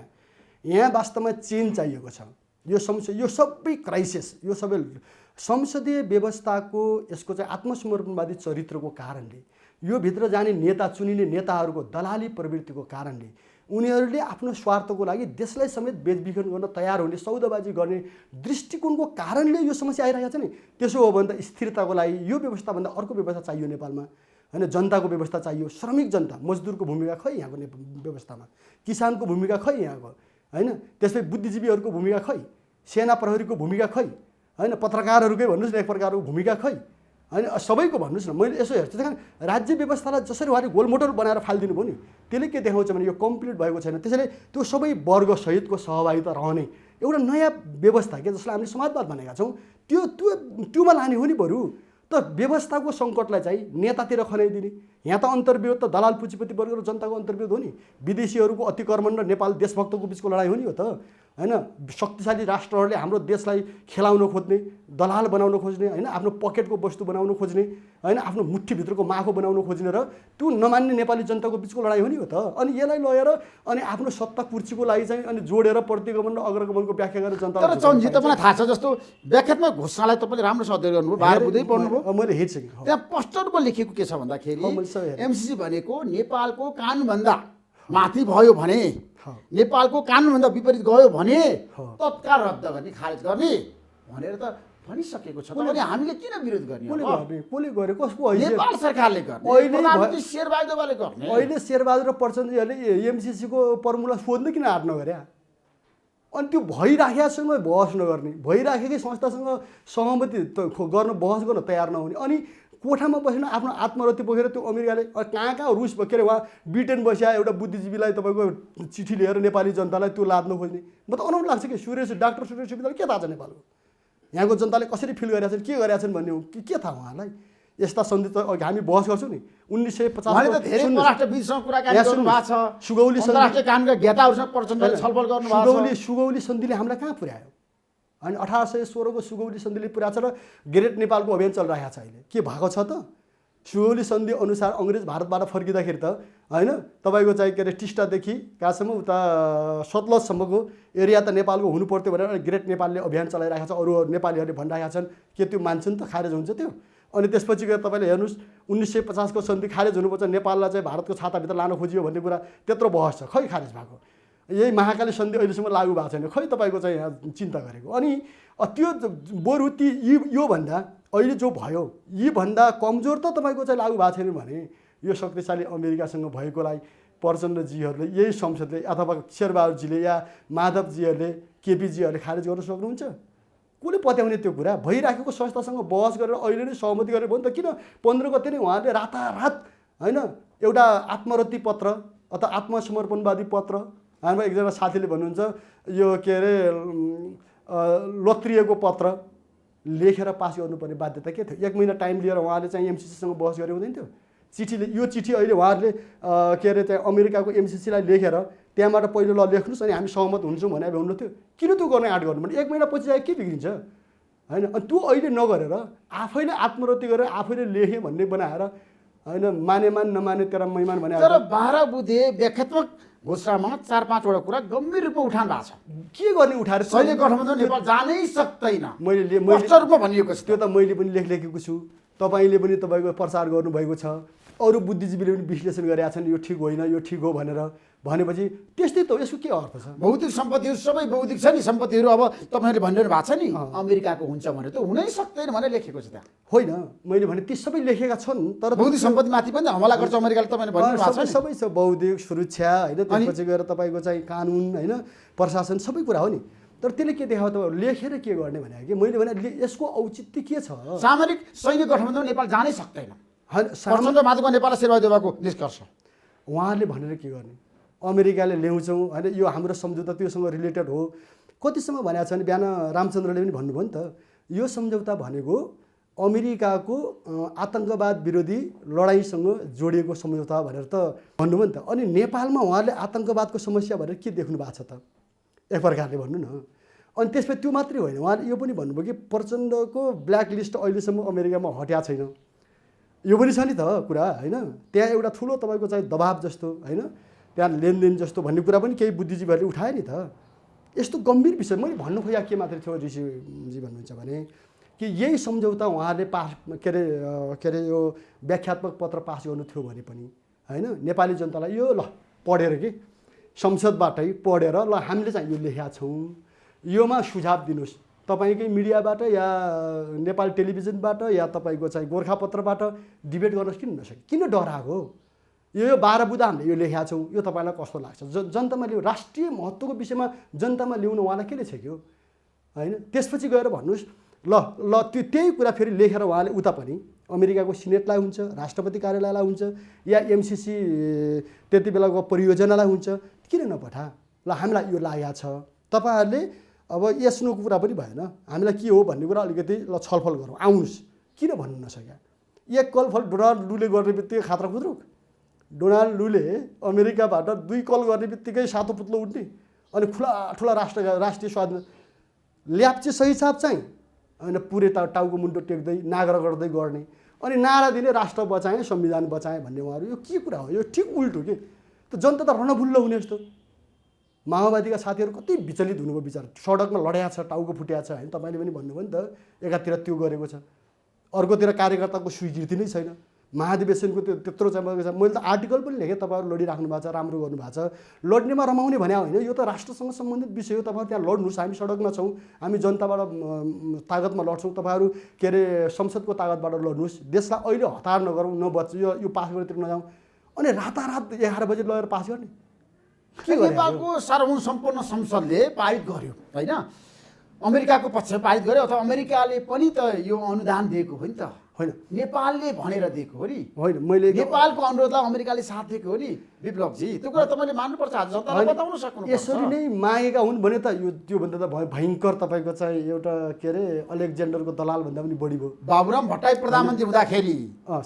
यहाँ वास्तवमा चेन्ज चाहिएको छ यो समस्या यो सबै क्राइसिस यो सबै संसदीय व्यवस्थाको यसको चाहिँ आत्मसमर्पणवादी चरित्रको कारणले यो भित्र जाने नेता चुनिने नेताहरूको दलाली प्रवृत्तिको कारणले उनीहरूले आफ्नो स्वार्थको लागि देशलाई समेत बेचबिखन गर्न तयार हुने सौदाबाजी गर्ने दृष्टिकोणको कारणले यो समस्या आइरहेको छ नि त्यसो हो भने त स्थिरताको लागि यो व्यवस्थाभन्दा अर्को व्यवस्था चाहियो नेपालमा होइन जनताको व्यवस्था चाहियो श्रमिक जनता मजदुरको भूमिका खै यहाँको व्यवस्थामा किसानको भूमिका खै यहाँको होइन त्यसै बुद्धिजीवीहरूको भूमिका खै सेना प्रहरीको भूमिका खै होइन पत्रकारहरूकै भन्नुहोस् न एक प्रकारको भूमिका खै होइन सबैको भन्नुहोस् न मैले यसो हेर्छु त्यही कारण राज्य व्यवस्थालाई जसरी उहाँले गोलमोटर बनाएर फालिदिनु भयो नि त्यसले के देखाउँछ भने यो कम्प्लिट भएको छैन त्यसैले त्यो सबै वर्गसहितको सहभागिता रहने एउटा नयाँ व्यवस्था के जसलाई हामीले समाजवाद भनेका छौँ त्योमा लाने हो नि बरु त व्यवस्थाको सङ्कटलाई चाहिँ नेतातिर खनाइदिने यहाँ त अन्तर्विरोध त दलाल पुँजीपति वर्ग र जनताको अन्तर्विरोध हो नि विदेशीहरूको अतिक्रमण र नेपाल देशभक्तको बिचको लडाइँ हो नि हो त होइन शक्तिशाली राष्ट्रहरूले हाम्रो देशलाई खेलाउन खोज्ने दलाल बनाउन खोज्ने होइन आफ्नो पकेटको वस्तु बनाउन खोज्ने होइन आफ्नो मुठीभित्रको माखो बनाउन खोज्ने र त्यो नमान्ने नेपाली जनताको बिचको लडाइँ हो नि हो त अनि यसलाई लगेर अनि आफ्नो सत्ता कुर्सीको लागि चाहिँ अनि जोडेर प्रतिगमन र अग्रगमनको व्याख्या गरेर जनता तर चन्जी तपाईँलाई थाहा छ जस्तो व्याख्यात्मक घोषणालाई तपाईँले राम्रोसँग अध्ययन गर्नुभयो बाहिर बुझ्दै पढ्नुभयो मैले हेर्छु कि त्यहाँ पोस्टरमा लेखेको के छ भन्दाखेरि एमसीसी भनेको नेपालको कानुनभन्दा माथि भयो भने नेपालको कानुनभन्दा विपरीत गयो भने तत्काल रद्द गर्ने खारेज गर्ने भनेर त भनिसकेको छ अनि हामीले किन विरोध गर्ने कसले गरे कसको नेपाल सरकारले गर्ने शेरबहादुरले गर्ने अहिले शेरबहादुर र प्रचण्डजीहरूले एमसीसीको फर्मुला सोध्नु किन हात नगरे अनि त्यो भइराखेसँग बहस नगर्ने भइराखेकै संस्थासँग सहमति गर्न बहस गर्न तयार नहुने अनि कोठामा बसेर आफ्नो आत्मरति बोकेर त्यो अमेरिकाले कहाँ रुस के अरे उहाँ ब्रिटेन बस्या एउटा बुद्धिजीवीलाई तपाईँको चिठी लिएर नेपाली जनतालाई त्यो लाद्न खोज्ने म त अनौठो लाग्छ कि डाक्टर सुरेश सुविधालाई के थाहा छ नेपालको यहाँको जनताले कसरी फिल गरेका छन् के गरेका छन् भन्ने हो के थाहा उहाँलाई यस्ता सन्धि त हामी बहस गर्छौँ नि 1950 सुगौली सन्धिले हामीलाई कहाँ पुर्यायो अनि 1816 को सुगौली सन्धिले पुरा छ र ग्रेट नेपालको अभियान चलिरहेको छ अहिले के भएको छ त सुगौली सन्धि अनुसार अङ्ग्रेज भारतबाट फर्किँदाखेरि त होइन तपाईँको चाहिँ के अरे टिस्टादेखि कहाँसम्म उता सतलजसम्मको एरिया त नेपालको हुनु पर्थ्यो भनेर ग्रेट नेपालले अभियान चलाइरहेको छ अरू नेपालीहरूले भनिरहेका छन् के त्यो मान्छन् त खारेज हुन्छ त्यो अनि त्यसपछि गएर तपाईँले हेर्नुहोस् 1950 को सन्धि खारेज हुनुपर्छ नेपाललाई चाहिँ भारतको छाताभित्र लान खोजियो भन्ने कुरा त्यत्रो बहस छ खै खारेज भएको यही महाकाली सन्धि अहिलेसम्म लागू भएको छैन खै तपाईँको चाहिँ यहाँ चिन्ता गरेको अनि त्यो बरु ती योभन्दा अहिले जो भयो यीभन्दा कमजोर त तपाईँको चाहिँ लागू भएको छैन भने यो शक्तिशाली अमेरिकासँग भएकोलाई प्रचण्डजीहरूले यही संसदले अथवा शेरबहादुरजीले या माधवजीहरूले केपीजीहरूले खारेज गर्न सक्नुहुन्छ कसले पत्याउने त्यो कुरा भइराखेको संस्थासँग बहस गरेर अहिले नै सहमति गरेर भयो नि त किन 15 गते नै उहाँहरूले रातारात होइन एउटा आत्मरति पत्र अथवा आत्मसमर्पणवादी पत्र। हाम्रो एकजना साथीले भन्नुहुन्छ यो के अरे लोत्रिएको पत्र लेखेर पास गर्नुपर्ने बाध्यता के थियो? 1 महिना टाइम लिएर उहाँले चाहिँ एमसिसीसँग बहस गरे हुँदैन थियो? यो चिठी अहिले उहाँहरूले के अरे त्यहाँ अमेरिकाको एमसिसीलाई लेखेर त्यहाँबाट पहिलो ल लेख्नुहोस् अनि हामी सहमत हुन्छौँ भने हुनु थियो। किन त्यो गर्ने आँट गर्नु भने 1 महिना पछि आए के बिग्रिन्छ होइन? अनि त्यो अहिले नगरेर आफैले आत्मरति गरेर आफैले लेखेँ भन्ने बनाएर होइन, माने मान नमाने तेरा मैमान भने। तर 12 बुँदे व्याख्यात्मक घोषणामा 4-5 वटा कुरा गम्भीर रूपमा उठान भएको छ। के गर्ने उठाएर सैन्य गठबन्धन नेपाल जानै सक्दैन मैले स्पष्ट रूपमा भनिएको छ। त्यो त मैले पनि लेखेको छु, तपाईँले पनि तपाईँको प्रचार गर्नुभएको छ, अरू बुद्धिजीवीले पनि विश्लेषण गरेका छन् यो ठिक होइन यो ठिक हो भनेर। भनेपछि त्यस्तै त यसको के अर्थ छ? भौतिक सम्पत्तिहरू सबै भौतिक छ नि, सम्पत्तिहरू अब तपाईँहरूले भनिरहनु भएको छ नि अमेरिकाको हुन्छ भने त हुनै सक्दैन भनेर लेखेको छ त्यहाँ। होइन मैले भने ती सबै लेखेका छन्, तर भौतिक सम्पत्तिमाथि पनि हमला गर्छ अमेरिकाले तपाईँले भनिरहनु भएको छ नि। सबै छ, बौद्धिक सुरक्षा होइन, त्यसपछि गएर तपाईँको चाहिँ कानुन होइन, प्रशासन सबै कुरा हो नि। तर त्यसले के देखायो त लेखेर के गर्ने भने कि मैले भने यसको औचित्य के छ? सामरिक सैन्य गठबन्धन नेपाल जानै सक्दैन। होइन माधवको नेपाललाई सेवा देवाको निष्कर्ष उहाँहरूले भनेर के गर्ने? अमेरिकाले ल्याउँछौँ होइन, यो हाम्रो सम्झौता त्योसँग रिलेटेड हो। कतिसम्म भनेको छ भने बिहान रामचन्द्रले पनि भन्नुभयो नि त, यो सम्झौता भनेको अमेरिकाको आतङ्कवाद विरोधी लडाइँसँग जोडिएको सम्झौता भनेर त भन्नुभयो नि त। अनि नेपालमा उहाँहरूले आतङ्कवादको समस्या भनेर के देख्नु भएको छ त एक प्रकारले भन्नु न। अनि त्यसपछि त्यो मात्रै होइन, उहाँले यो पनि भन्नुभयो कि प्रचण्डको ब्ल्याक लिस्ट अहिलेसम्म अमेरिकामा हट्या छैन। यो पनि छ नि त कुरा होइन। त्यहाँ एउटा ठुलो तपाईँको चाहिँ दबाब जस्तो होइन, त्यहाँ लेनदेन जस्तो भन्ने कुरा पनि केही बुद्धिजीवीहरूले उठायो नि त। यस्तो गम्भीर विषय मैले भन्नु खोजेको के मात्रै थियो ऋषिजी भन्नुहुन्छ भने कि यही सम्झौता उहाँहरूले पास के अरे यो व्याख्यात्मक पत्र पास गर्नु थियो भने पनि होइन, नेपाली जनतालाई यो ल पढेर कि संसदबाटै पढेर ल हामीले चाहिँ यो लेखेका छौँ, योमा सुझाव दिनुहोस् तपाईँकै मिडियाबाट या नेपाल टेलिभिजनबाट या तपाईँको चाहिँ गोर्खापत्रबाट डिबेट गर्नुहोस्। किन नसके? किन डराएको? यो 12 बुँदा हामीले यो लेखेका छौँ, यो तपाईँलाई कस्तो लाग्छ? जनतामा ल्याउँ, राष्ट्रिय महत्त्वको विषयमा जनतामा ल्याउनु उहाँलाई के लेखेको होइन? त्यसपछि गएर भन्नुहोस् ल त्यही कुरा फेरि लेखेर उहाँले उता पनि अमेरिकाको सिनेटलाई हुन्छ, राष्ट्रपति कार्यालयलाई हुन्छ या एमसिसी त्यति बेलाको परियोजनालाई हुन्छ, किन नपठा? ल हामीलाई यो लागेको छ, तपाईँहरूले अब यसको कुरा पनि भएन, हामीलाई के हो भन्ने कुरा अलिकति ल छलफल गरौँ, आउनुहोस्। किन भन्नु नसक्या? एक कलफल डोनाल्ड लूले गर्ने बित्तिकै खात्रा खुद्रुक। डोनाल्ड लूले अमेरिकाबाट 2 कल गर्ने बित्तिकै सातो पुत्लो उठ्ने अनि ठुला राष्ट्रिय स्वाधीन ल्याप्चे सही छाप चाहिँ होइन, पुरै टाउको मुन्टो टेक्दै नागरा गर्दै गर्ने अनि नारा दिने राष्ट्र बचाएँ संविधान बचाएँ भन्ने उहाँहरू। यो के कुरा हो? यो ठिक उल्टो के? त जनता त रणभुल्ल हुने जस्तो। माओवादीका साथीहरू कति विचलित हुनुभयो विचार, सडकमा लड्या छ, टाउको फुट्या छ होइन। तपाईँले पनि भन्नुभयो नि त, एकातिर त्यो गरेको छ, अर्कोतिर कार्यकर्ताको स्वीकृति नै छैन। महाधिवेशनको त्यो त्यत्रो चाहिँ मैले त आर्टिकल पनि लेखेँ, तपाईँहरू लडिराख्नु भएको छ, राम्रो गर्नुभएको छ। लड्नेमा रमाउने भने होइन, यो त राष्ट्रसँग सम्बन्धित विषय हो। तपाईँहरू त्यहाँ लड्नुहोस्, हामी सडकमा छौँ, हामी जनताबाट तागतमा लड्छौँ, तपाईँहरू के अरे संसदको तागतबाट लड्नुहोस्। देशलाई अहिले हतार नगरौँ, नबच यो पास गरेतिर नजाउँ। अनि रातारात 11 बजे लगेर पास गर्ने नेपालको सार्वभौम सम्पूर्ण संसदले पारित गर्यो होइन, अमेरिकाको पक्षमा पारित गर्यो अथवा अमेरिकाले पनि त यो अनुदान दिएको हो नि त होइन, नेपालले भनेर दिएको हो नि होइन। मैले नेपालको अनुरोधलाई अमेरिकाले साथ दिएको हो नि विप्लवजी, त्यो कुरा तपाईँले मान्नुपर्छ, आज जनतालाई बताउन सक्नु। यसरी नै मागेका हुन् भने त यो त्योभन्दा त भयङ्कर तपाईँको चाहिँ एउटा के अरे अलेक्जेन्डरको दलाल भन्दा पनि बढी भयो। बाबुराम भट्टराई प्रधानमन्त्री हुँदाखेरि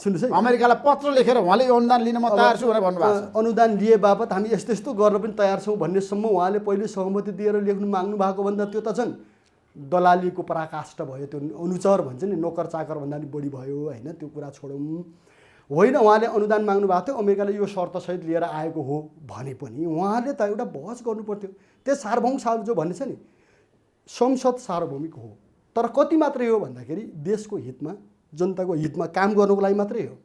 सुन्नुहोस् है, अमेरिकालाई पत्र लेखेर उहाँले यो अनुदान लिन म तयार छु भनेर भन्नुभएको छ। अनुदान लिए बापत हामी यस्तो यस्तो गर्न पनि तयार छौँ भन्नेसम्म उहाँले पहिले सहमति दिएर लेख्नु माग्नु भएको भन्दा त्यो त झन् दलालीको पराकाष्ठ भयो। त्यो अनुचर भन्छ नि, नोकर चाकर भन्दा पनि बढी भयो होइन। त्यो कुरा छोडौँ, होइन उहाँले अनुदान माग्नु भएको थियो, अमेरिकाले यो शर्तसहित लिएर आएको हो भने पनि उहाँले त एउटा बहस गर्नु पर्थ्यो। त्यो सार्वभौम जो भन्ने छ नि, संसद सार्वभौमिक हो, तर कति मात्रै हो भन्दाखेरि देशको हितमा जनताको हितमा काम गर्नुको लागि मात्रै हो।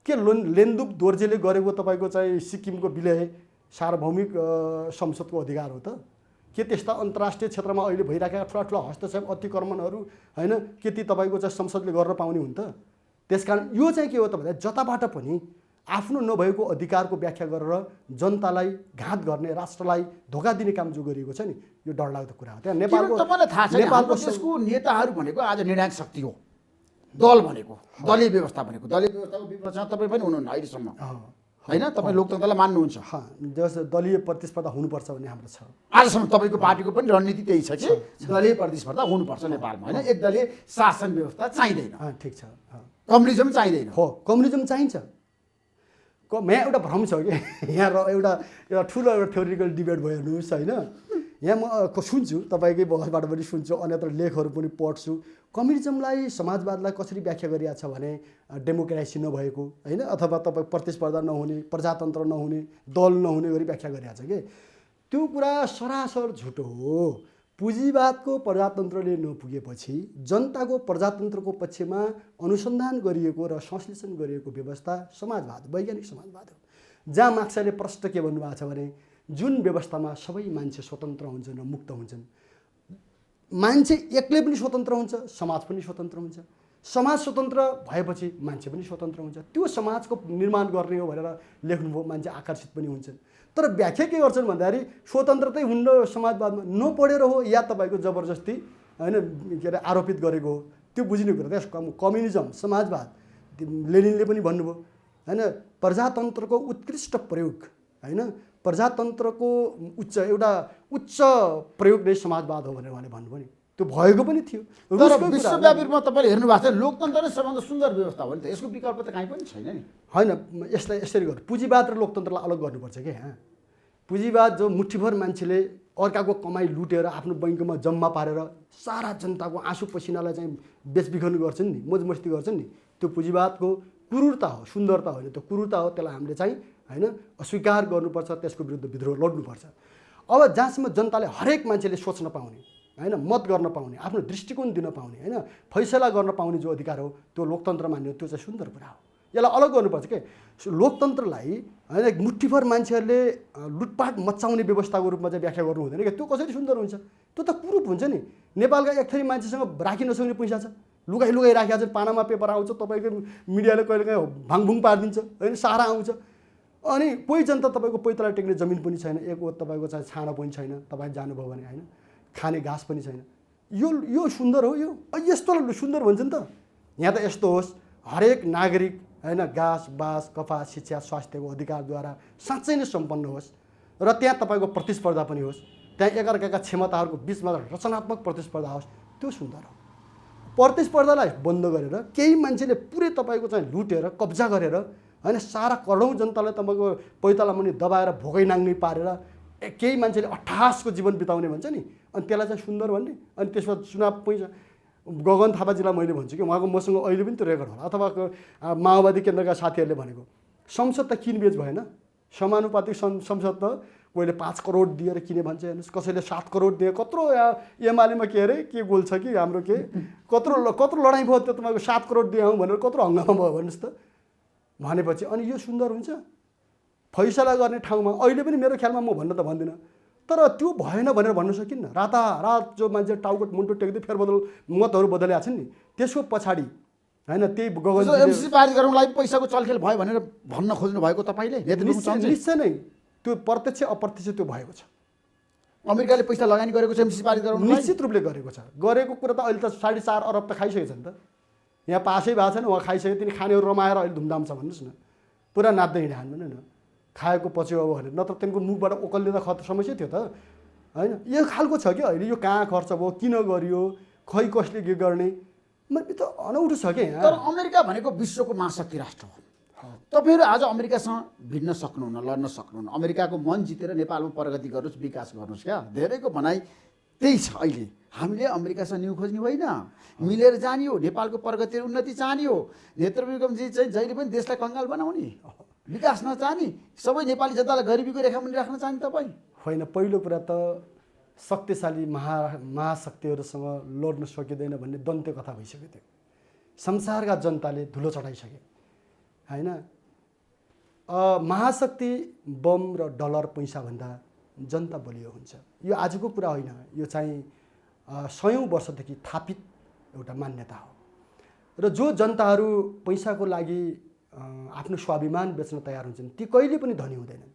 के लेन्दुप दोर्जेले गरेको तपाईँको चाहिँ सिक्किमको विलय सार्वभौमिक संसदको अधिकार हो त? के त्यस्ता अन्तर्राष्ट्रिय क्षेत्रमा अहिले भइरहेका ठुला ठुला हस्तक्षेप अतिक्रमणहरू होइन के ती तपाईँको चाहिँ संसदले गर्न पाउने हुन् त? त्यसकारण यो चाहिँ के हो त भन्दा जताबाट पनि आफ्नो नभएको अधिकारको व्याख्या गरेर जनतालाई घात गर्ने, राष्ट्रलाई धोका दिने काम जो गरिएको छ नि, यो डरलाग्दो कुरा हो। त्यहाँ नेपालको देशको नेताहरू भनेको आज निर्णायक शक्ति हो। दल भनेको दलीय व्यवस्था भनेको दलीय व्यवस्थाको विपक्षमा तपाईँ पनि हुनुहुन्न अहिलेसम्म होइन? तपाईँ लोकतन्त्रलाई मान्नुहुन्छ? जस दलीय प्रतिस्पर्धा हुनुपर्छ भन्ने हाम्रो छ। आजसम्म तपाईँको पार्टीको पनि रणनीति त्यही छ कि दलीय प्रतिस्पर्धा हुनुपर्छ नेपालमा, होइन? एकदलीय शासन व्यवस्था चाहिँदैन। ठिक छ। कम्युनिजम चाहिँदैन। हो, कम्युनिजम चाहिन्छ। यहाँ एउटा भ्रम छ कि यहाँ एउटा ठुलो एउटा थ्योरिटिकल डिबेट भयो हेर्नुहोस्, होइन? यहाँ म सुन्छु, तपाईँकै बहसबाट पनि सुन्छु, अन्यत्र लेखहरू पनि पढ्छु। कम्युनिजमलाई, समाजवादलाई कसरी व्याख्या गरिएको छ भने डेमोक्रेसी नभएको, होइन, अथवा तपाईँ प्रतिस्पर्धा नहुने, प्रजातन्त्र नहुने, दल नहुने गरी व्याख्या गरिएको छ कि त्यो कुरा सरासर झुटो हो। पुँजीवादको प्रजातन्त्रले नपुगेपछि जनताको प्रजातन्त्रको पक्षमा अनुसन्धान गरिएको र संश्लेषण गरिएको व्यवस्था समाजवाद, वैज्ञानिक समाजवाद हो। जहाँ मार्क्सले प्रष्ट के भन्नुभएको छ भने जुन व्यवस्थामा सबै मान्छे स्वतन्त्र हुन्छन् र मुक्त हुन्छन्, मान्छे एक्लै पनि स्वतन्त्र हुन्छ, समाज पनि स्वतन्त्र हुन्छ। समाज स्वतन्त्र भएपछि मान्छे पनि स्वतन्त्र हुन्छ। त्यो समाजको निर्माण गर्ने हो भनेर लेख्नुभयो, मान्छे आकर्षित पनि हुन्छन्। तर व्याख्या के गर्छन् भन्दाखेरि स्वतन्त्रतै हुन्न समाजवादमा, नपढेर हो या तपाईँको जबरजस्ती, होइन, के अरे आरोपित गरेको हो, त्यो बुझ्ने कुरा। त्यस कम्युनिजम, समाजवाद, लेनिनले पनि भन्नुभयो, होइन, प्रजातन्त्रको उत्कृष्ट प्रयोग, होइन, प्रजातन्त्रको उच्च प्रयोग नै समाजवाद हो भनेर उहाँले भन्नुभयो नि। त्यो भएको पनि थियो। तर विश्वव्यापी रूपमा तपाईँले हेर्नु भएको छ, लोकतन्त्र नै सबभन्दा सुन्दर व्यवस्था हो नि त। यसको विकल्प त कहीँ पनि छैन नि। होइन, यसलाई यसरी गर्नु, पुँजीवाद र लोकतन्त्रलाई अलग गर्नुपर्छ कि। पुँजीवाद जो मुठीभर मान्छेले अर्काको कमाइ लुटेर आफ्नो बैङ्कमा जम्मा पारेर सारा जनताको आँसु पसिनालाई चाहिँ बेचबिखन गर्छन् नि, मोजमस्ती गर्छन् नि, त्यो पुँजीवादको क्रूरता हो, सुन्दरता होइन, त्यो क्रूरता हो। त्यसलाई हामीले चाहिँ, होइन, अस्वीकार गर्नुपर्छ, त्यसको विरुद्ध विद्रोह लड्नुपर्छ। अब जहाँसम्म जनताले हरेक मान्छेले सोच्न पाउने, होइन, मत गर्न पाउने, आफ्नो दृष्टिकोण दिन पाउने, होइन, फैसला गर्न पाउने जो अधिकार हो, त्यो लोकतन्त्र मान्यो, त्यो चाहिँ सुन्दर कुरा हो। यसलाई अलग गर्नुपर्छ के। लोकतन्त्रलाई, होइन, मुठीभर मान्छेहरूले लुटपाट मचाउने व्यवस्थाको रूपमा चाहिँ व्याख्या गर्नु हुँदैन क्या। त्यो कसरी सुन्दर हुन्छ? त्यो त कुरूप हुन्छ नि। नेपालका एक थरी मान्छेसँग राखि नसक्ने पैसा छ, लुगाइ राखेका छन्, पानामा पेपर आउँछ, तपाईँको मिडियाले कहिलेकाहीँ भाङभुङ पारिदिन्छ, होइन, सारा आउँछ। अनि कोही जनता तपाईँको पैताला टेक्ने जमिन पनि छैन, एक तपाईँको चाहिँ छाना पनि छैन, तपाईँ जानुभयो भने, होइन, खाने घाँस पनि छैन। यो सुन्दर हो? यो यस्तो सुन्दर भन्छ नि त। यहाँ त यस्तो होस्, हरेक नागरिक, होइन, घाँस बाँस कपास शिक्षा स्वास्थ्यको अधिकारद्वारा साँच्चै नै सम्पन्न होस् र त्यहाँ तपाईँको प्रतिस्पर्धा पनि होस्, त्यहाँ एकअर्काका क्षमताहरूको बिचमा रचनात्मक प्रतिस्पर्धा होस्, त्यो सुन्दर हो। प्रतिस्पर्धालाई बन्द गरेर केही मान्छेले पुरै तपाईँको चाहिँ लुटेर कब्जा गरेर, होइन, सारा करोडौँ जनतालाई तपाईँको पैताला मुनि दबाएर भोकै नाङ्गी पारेर केही मान्छेले अट्ठासको जीवन बिताउने भन्छ नि, अनि त्यसलाई चाहिँ सुन्दर भन्ने। अनि त्यसमा चुनाव पैसा गगन थापाजीलाई मैले भन्छु कि उहाँको मसँग अहिले पनि त्यो रेकर्ड होला, अथवा माओवादी केन्द्रका साथीहरूले भनेको संसद त किनबेच भएन, समानुपातिक संसद त कोहीले 5 करोड दिएर किने भन्छ, हेर्नुहोस्, कसैले 7 करोड दिए। कत्रो एमालेमा के अरे के गोल छ कि हाम्रो के कत्रो लडाइँ भयो, त्यो तपाईँको 7 करोड दिएँ भनेर कत्रो हङ्गामा भयो भन्नुहोस् त। भनेपछि अनि यो सुन्दर हुन्छ फैसला गर्ने ठाउँमा? अहिले पनि मेरो ख्यालमा, म भन्न त भन्दिनँ, तर त्यो भएन भनेर भन्न सकिन्न। रातारात जो मान्छे टाउको मुन्टो टेक्दै फेरबदल मतहरू बदलेका छन् नि, त्यसको पछाडि, होइन, त्यही गगन एमसी पारित गराउनलाई पैसाको चलखेल भयो भनेर भन्न खोज्नु भएको तपाईँले? निश्चय नै त्यो प्रत्यक्ष अप्रत्यक्ष त्यो भएको छ। अमेरिकाले पैसा लगानी गरेको छ एमसी पारित गराउन, निश्चित रूपले गरेको छ। गरेको कुरा त अहिले त 4.5 अरब त खाइसकेको छ नि त। यहाँ पासै भएको छैन, उहाँ खाइसक्यो, तिनी खानेहरू रमाएर अहिले धुमधाम छ भन्नुहोस् न, पुरा नाच्दै हिँडे भन्नु न, खाएको पछि हो भनेर। नत्र तिनको मुखबाट ओकल्ने त समस्या थियो त, होइन। यो खालको छ कि अहिले यो कहाँ खर्च भयो, किन गरियो, खै कसले के गर्ने, मतलब त अनौठो छ कि यहाँ। तर अमेरिका भनेको विश्वको महाशक्ति राष्ट्र हो। तपाईँहरू आज अमेरिकासँग भिड्न सक्नुहुन्न, लड्न सक्नुहुन्न। अमेरिकाको मन जितेर नेपालमा प्रगति गर्नुहोस्, विकास गर्नुहोस्। क्या धेरैको भनाइ त्यही छ। अहिले हामीले अमेरिकासँग न्यु खोज्ने होइन, मिलेर जाने हो, नेपालको प्रगति र उन्नति चाहने हो। नेत्र विक्रमजी चाहिँ जहिले पनि देशलाई कङ्गाल बनाउने, विकास नचाहने, सबै नेपाली जनतालाई गरिबीको रेखामुनि राख्न चाहने तपाईँ होइन। पहिलो कुरा त शक्तिशाली महाशक्तिहरूसँग लड्न सकिँदैन भन्ने दन्त्य कथा भइसक्यो। थियो संसारका जनताले धुलो चढाइसके, होइन। महाशक्ति बम र डलर पैसाभन्दा जनता बलियो हुन्छ। यो आजको कुरा होइन, यो चाहिँ 100औं वर्षदेखि थापित एउटा मान्यता हो। र जो जनताहरू पैसाको लागि आफ्नो स्वाभिमान बेच्न तयार हुन्छन्, ती कहिले पनि धनी हुँदैनन्।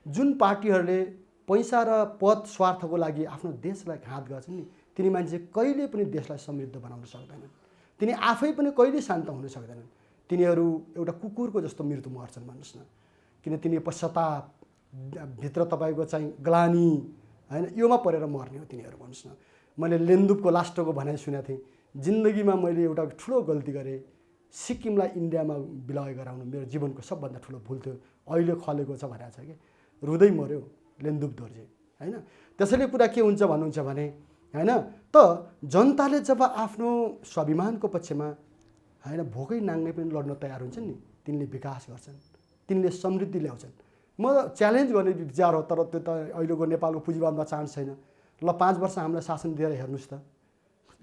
जुन पार्टीहरूले पैसा र पद स्वार्थको लागि आफ्नो देशलाई घात गर्छन् नि, तिनी मान्छे कहिले पनि देशलाई समृद्ध बनाउन सक्दैनन्। तिनी आफै पनि कहिले शान्त हुन सक्दैनन्। तिनीहरू एउटा कुकुरको जस्तो मृत्यु मर्छन् भन्नुहोस् न। किन तिनी पश्चाताप भित्र तपाईँको चाहिँ ग्लानी होइन योमा परेर मर्ने हो तिनीहरू भन्नुहोस् न। मैले लेन्दुपको लास्टको भनाइ सुनेको थिएँ, जिन्दगीमा मैले एउटा ठुलो गल्ती गरेँ, सिक्किमलाई इन्डियामा विलय गराउनु मेरो जीवनको सबभन्दा ठुलो भुल थियो, अहिले खलेको छ भनेको छ कि रुँदै मऱ्यो लेन्दुप दोर्जे होइन। त्यसैले कुरा के हुन्छ भन्नुहुन्छ भने होइन त जनताले जब आफ्नो स्वाभिमानको पक्षमा होइन भोकै नाङ्ने पनि लड्न तयार हुन्छन् नि, तिनले विकास गर्छन्, तिनले समृद्धि ल्याउँछन्। म च्यालेन्ज गर्ने विचार हो, तर त्यो त अहिलेको नेपालको पुँजीवादमा चान्स छैन। ल 5 वर्ष हामीलाई शासन दिएर हेर्नुहोस् त।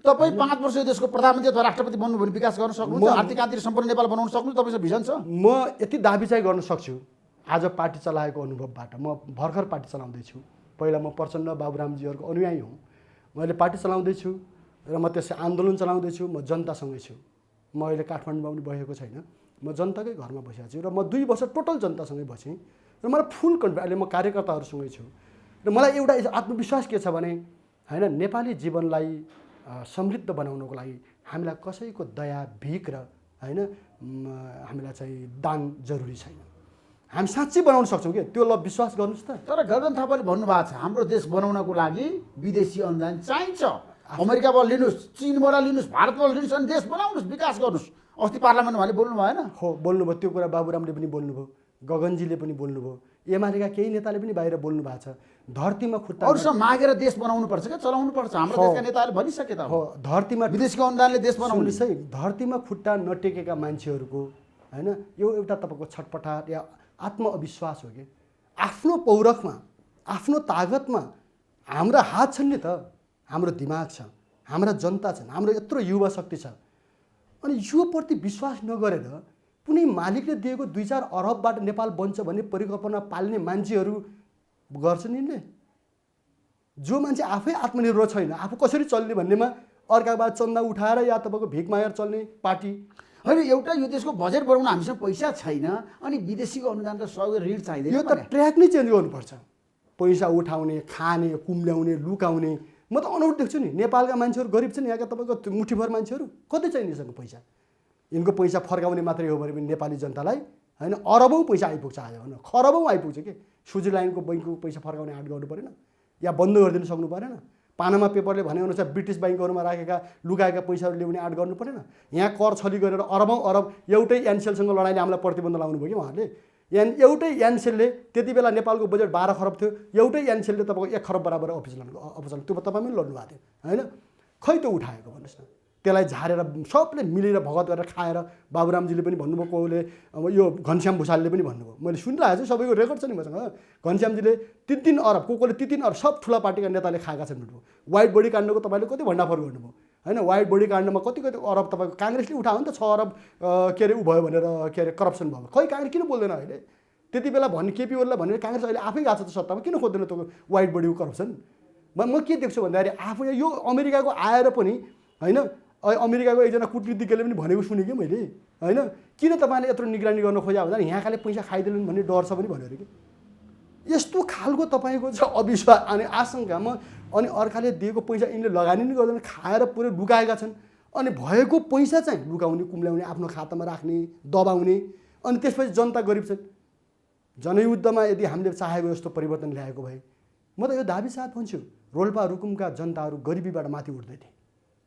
तपाईँ 5 वर्ष देशको प्रधानमन्त्री अथवा राष्ट्रपति बन्नु भने विकास गर्न सक्नुहुन्छ, आर्थिक क्रान्ति सम्पन्न नेपाल बनाउन सक्नुहुन्छ, तपाईँसँग भिजन छ? म यति दाबी चाहिँ गर्न सक्छु आज पार्टी चलाएको अनुभवबाट। म भर्खर पार्टी चलाउँदैछु, पहिला म प्रचण्ड बाबुरामजीहरूको अनुयायी हुँ, मैले पार्टी चलाउँदैछु र म त्यसै आन्दोलन चलाउँदैछु, म जनतासँगै छु। म अहिले काठमाडौँमा पनि बसेको छैन, म जनताकै घरमा बसेको छु र म 2 वर्ष टोटल जनतासँगै बसेँ र मलाई फुल कन्फिडेन्स, अहिले म कार्यकर्ताहरूसँगै छु र मलाई एउटा आत्मविश्वास के छ भने होइन नेपाली जीवनलाई समृद्ध बनाउनको लागि हामीलाई कसैको दया भिख र होइन हामीलाई चाहिँ दान जरुरी छैन, हामी साँच्चै बनाउन सक्छौँ कि त्यो। ल विश्वास गर्नुहोस् त। तर गगन थापाले भन्नुभएको छ हाम्रो देश बनाउनको लागि विदेशी अनुदान चाहिन्छ, अमेरिकाबाट लिनुहोस्, चीनबाट लिनुहोस्, भारतबाट लिनुहोस्, अनि देश बनाउनुहोस्, विकास गर्नुहोस्। अस्ति पार्लियामेन्टमा उहाँले बोल्नु भएन? हो बोल्नुभयो, त्यो कुरा बाबुरामले पनि बोल्नुभयो, गगनजीले पनि बोल्नुभयो, एमालेका केही नेताले पनि बाहिर बोल्नु भएको छ। धरतीमा खुट्टा अरूसँग मागेर देश बनाउनु पर्छ क्या, चलाउनु पर्छ। हाम्रो देशका नेताहरूले भनिसके त हो, धरतीमा विदेशीको अनुदानले देश बनाउनु। सही, धरतीमा खुट्टा नटेकेका मान्छेहरूको होइन यो एउटा तपाईँको छटपटाट या आत्मअविश्वास हो कि आफ्नो पौरखमा आफ्नो तागतमा हाम्रा हात छन् नि त, हाम्रो दिमाग छ, हाम्रा जनता छन्, हाम्रो यत्रो युवा शक्ति छ। अनि योप्रति विश्वास नगरेर कुनै मालिकले दिएको 2-4 अरबबाट नेपाल बन्छ भन्ने परिकल्पना पाल्ने मान्छेहरू गर्छन् यिनले। जो मान्छे आफै आत्मनिर्भर छैन, आफू कसरी चल्ने भन्नेमा अर्काबाट चन्दा उठाएर या तपाईँको भिख मागेर चल्ने पार्टी होइन। एउटा यो देशको बजेट बनाउन हामीसँग पैसा छैन, अनि विदेशीको अनुदान र सहयोग ऋण चाहिँदैन। यो त ट्र्याक नै चेन्ज गर्नुपर्छ। पैसा उठाउने, खाने, कुम्ल्याउने, लुकाउने। म त अनौठ देख्छु नि, नेपालका मान्छेहरू गरिब छन्, यहाँका तपाईँको मुठीभर मान्छेहरू कति चाहिने यिनीसँग पैसा। यिनको पैसा फर्काउने मात्रै हो भने पनि नेपाली जनतालाई होइन अरबौँ पैसा आइपुग्छ, आज भन खरबौँ आइपुग्छ कि। स्विजरल्यान्डको बैङ्कको पैसा फर्काउने आँट गर्नु परेन या बन्द गरिदिनु सक्नु परेन? पानामा पेपरले भनेअनुसार ब्रिटिस ब्याङ्कहरूमा राखेका लुकाएका पैसाहरू ल्याउने आँट गर्नु परेन? यहाँ कर छली गरेर अरबौँ अरब एउटै एनसेलसँग लडाइले हामीलाई प्रतिबन्ध लाउनु भयो कि उहाँहरूले। एउटै एनसेलले त्यति बेला नेपालको बजेट 12 खरब थियो, एउटै एनसेलले तपाईँको 1 खरब बराबर अफिस त्यो तपाईँ पनि लड्नु भएको थियो होइन। खै त्यो उठाएको भन्नुहोस् न। त्यसलाई झारेर सबले मिलेर भगत गरेर खाएर बाबुरामजीले पनि भन्नुभयो, कोले अब यो घनश्याम भुषालले पनि भन्नुभयो, मैले सुनिरहेको छु, सबैको रेकर्ड छ नि मसँग। घनश्यामजीले 3-3 अरब कोले 3-3 अरब सब ठुला पार्टीका नेताले खाएका छन् भन्नुभयो। वाइट बडी काण्डको तपाईँले कति भण्डाफोर गर्नुभयो होइन। वाइट बडी काण्डमा कति अरब तपाईँको काङ्ग्रेसले उठायो नि त, 6 अरब के अरे ऊ भयो भनेर के अरे करप्सन भयो। खै काङ्ग्रेस किन बोल्दैन अहिले? त्यति बेला भन्ने केपी ओलीलाई भनेर काङ्ग्रेस अहिले आफै गएको छ त सत्तामा, किन खोज्दैन त्यो वाइट बडी करप्सन? म के देख्छु भन्दाखेरि आफू यो अमेरिकाको आएर पनि होइन, अमेरिकाको एकजना कुटनीतिज्ञले पनि भनेको सुनेँ कि मैले होइन, किन तपाईँले यत्रो निगरानी गर्न खोज्या भन्दा यहाँकाले पैसा खाइदिनु भन्ने डर छ पनि भन्यो अरे कि। यस्तो खालको तपाईँको छ अविश्वास अनि आशंकामा, अनि अर्काले दिएको पैसा यिनले लगानी नै गर्दैन, खाएर पुरै लुकाएका छन्। अनि भएको पैसा चाहिँ लुकाउने, कुम्ल्याउने, आफ्नो खातामा राख्ने, दबाउने, अनि त्यसपछि जनता गरिब छन्। जनयुद्धमा यदि हामीले चाहेको जस्तो परिवर्तन ल्याएको भए म त यो दाबी साथ भन्छु, रोल्पा रुकुमका जनताहरू गरिबीबाट माथि उठ्दै थिए।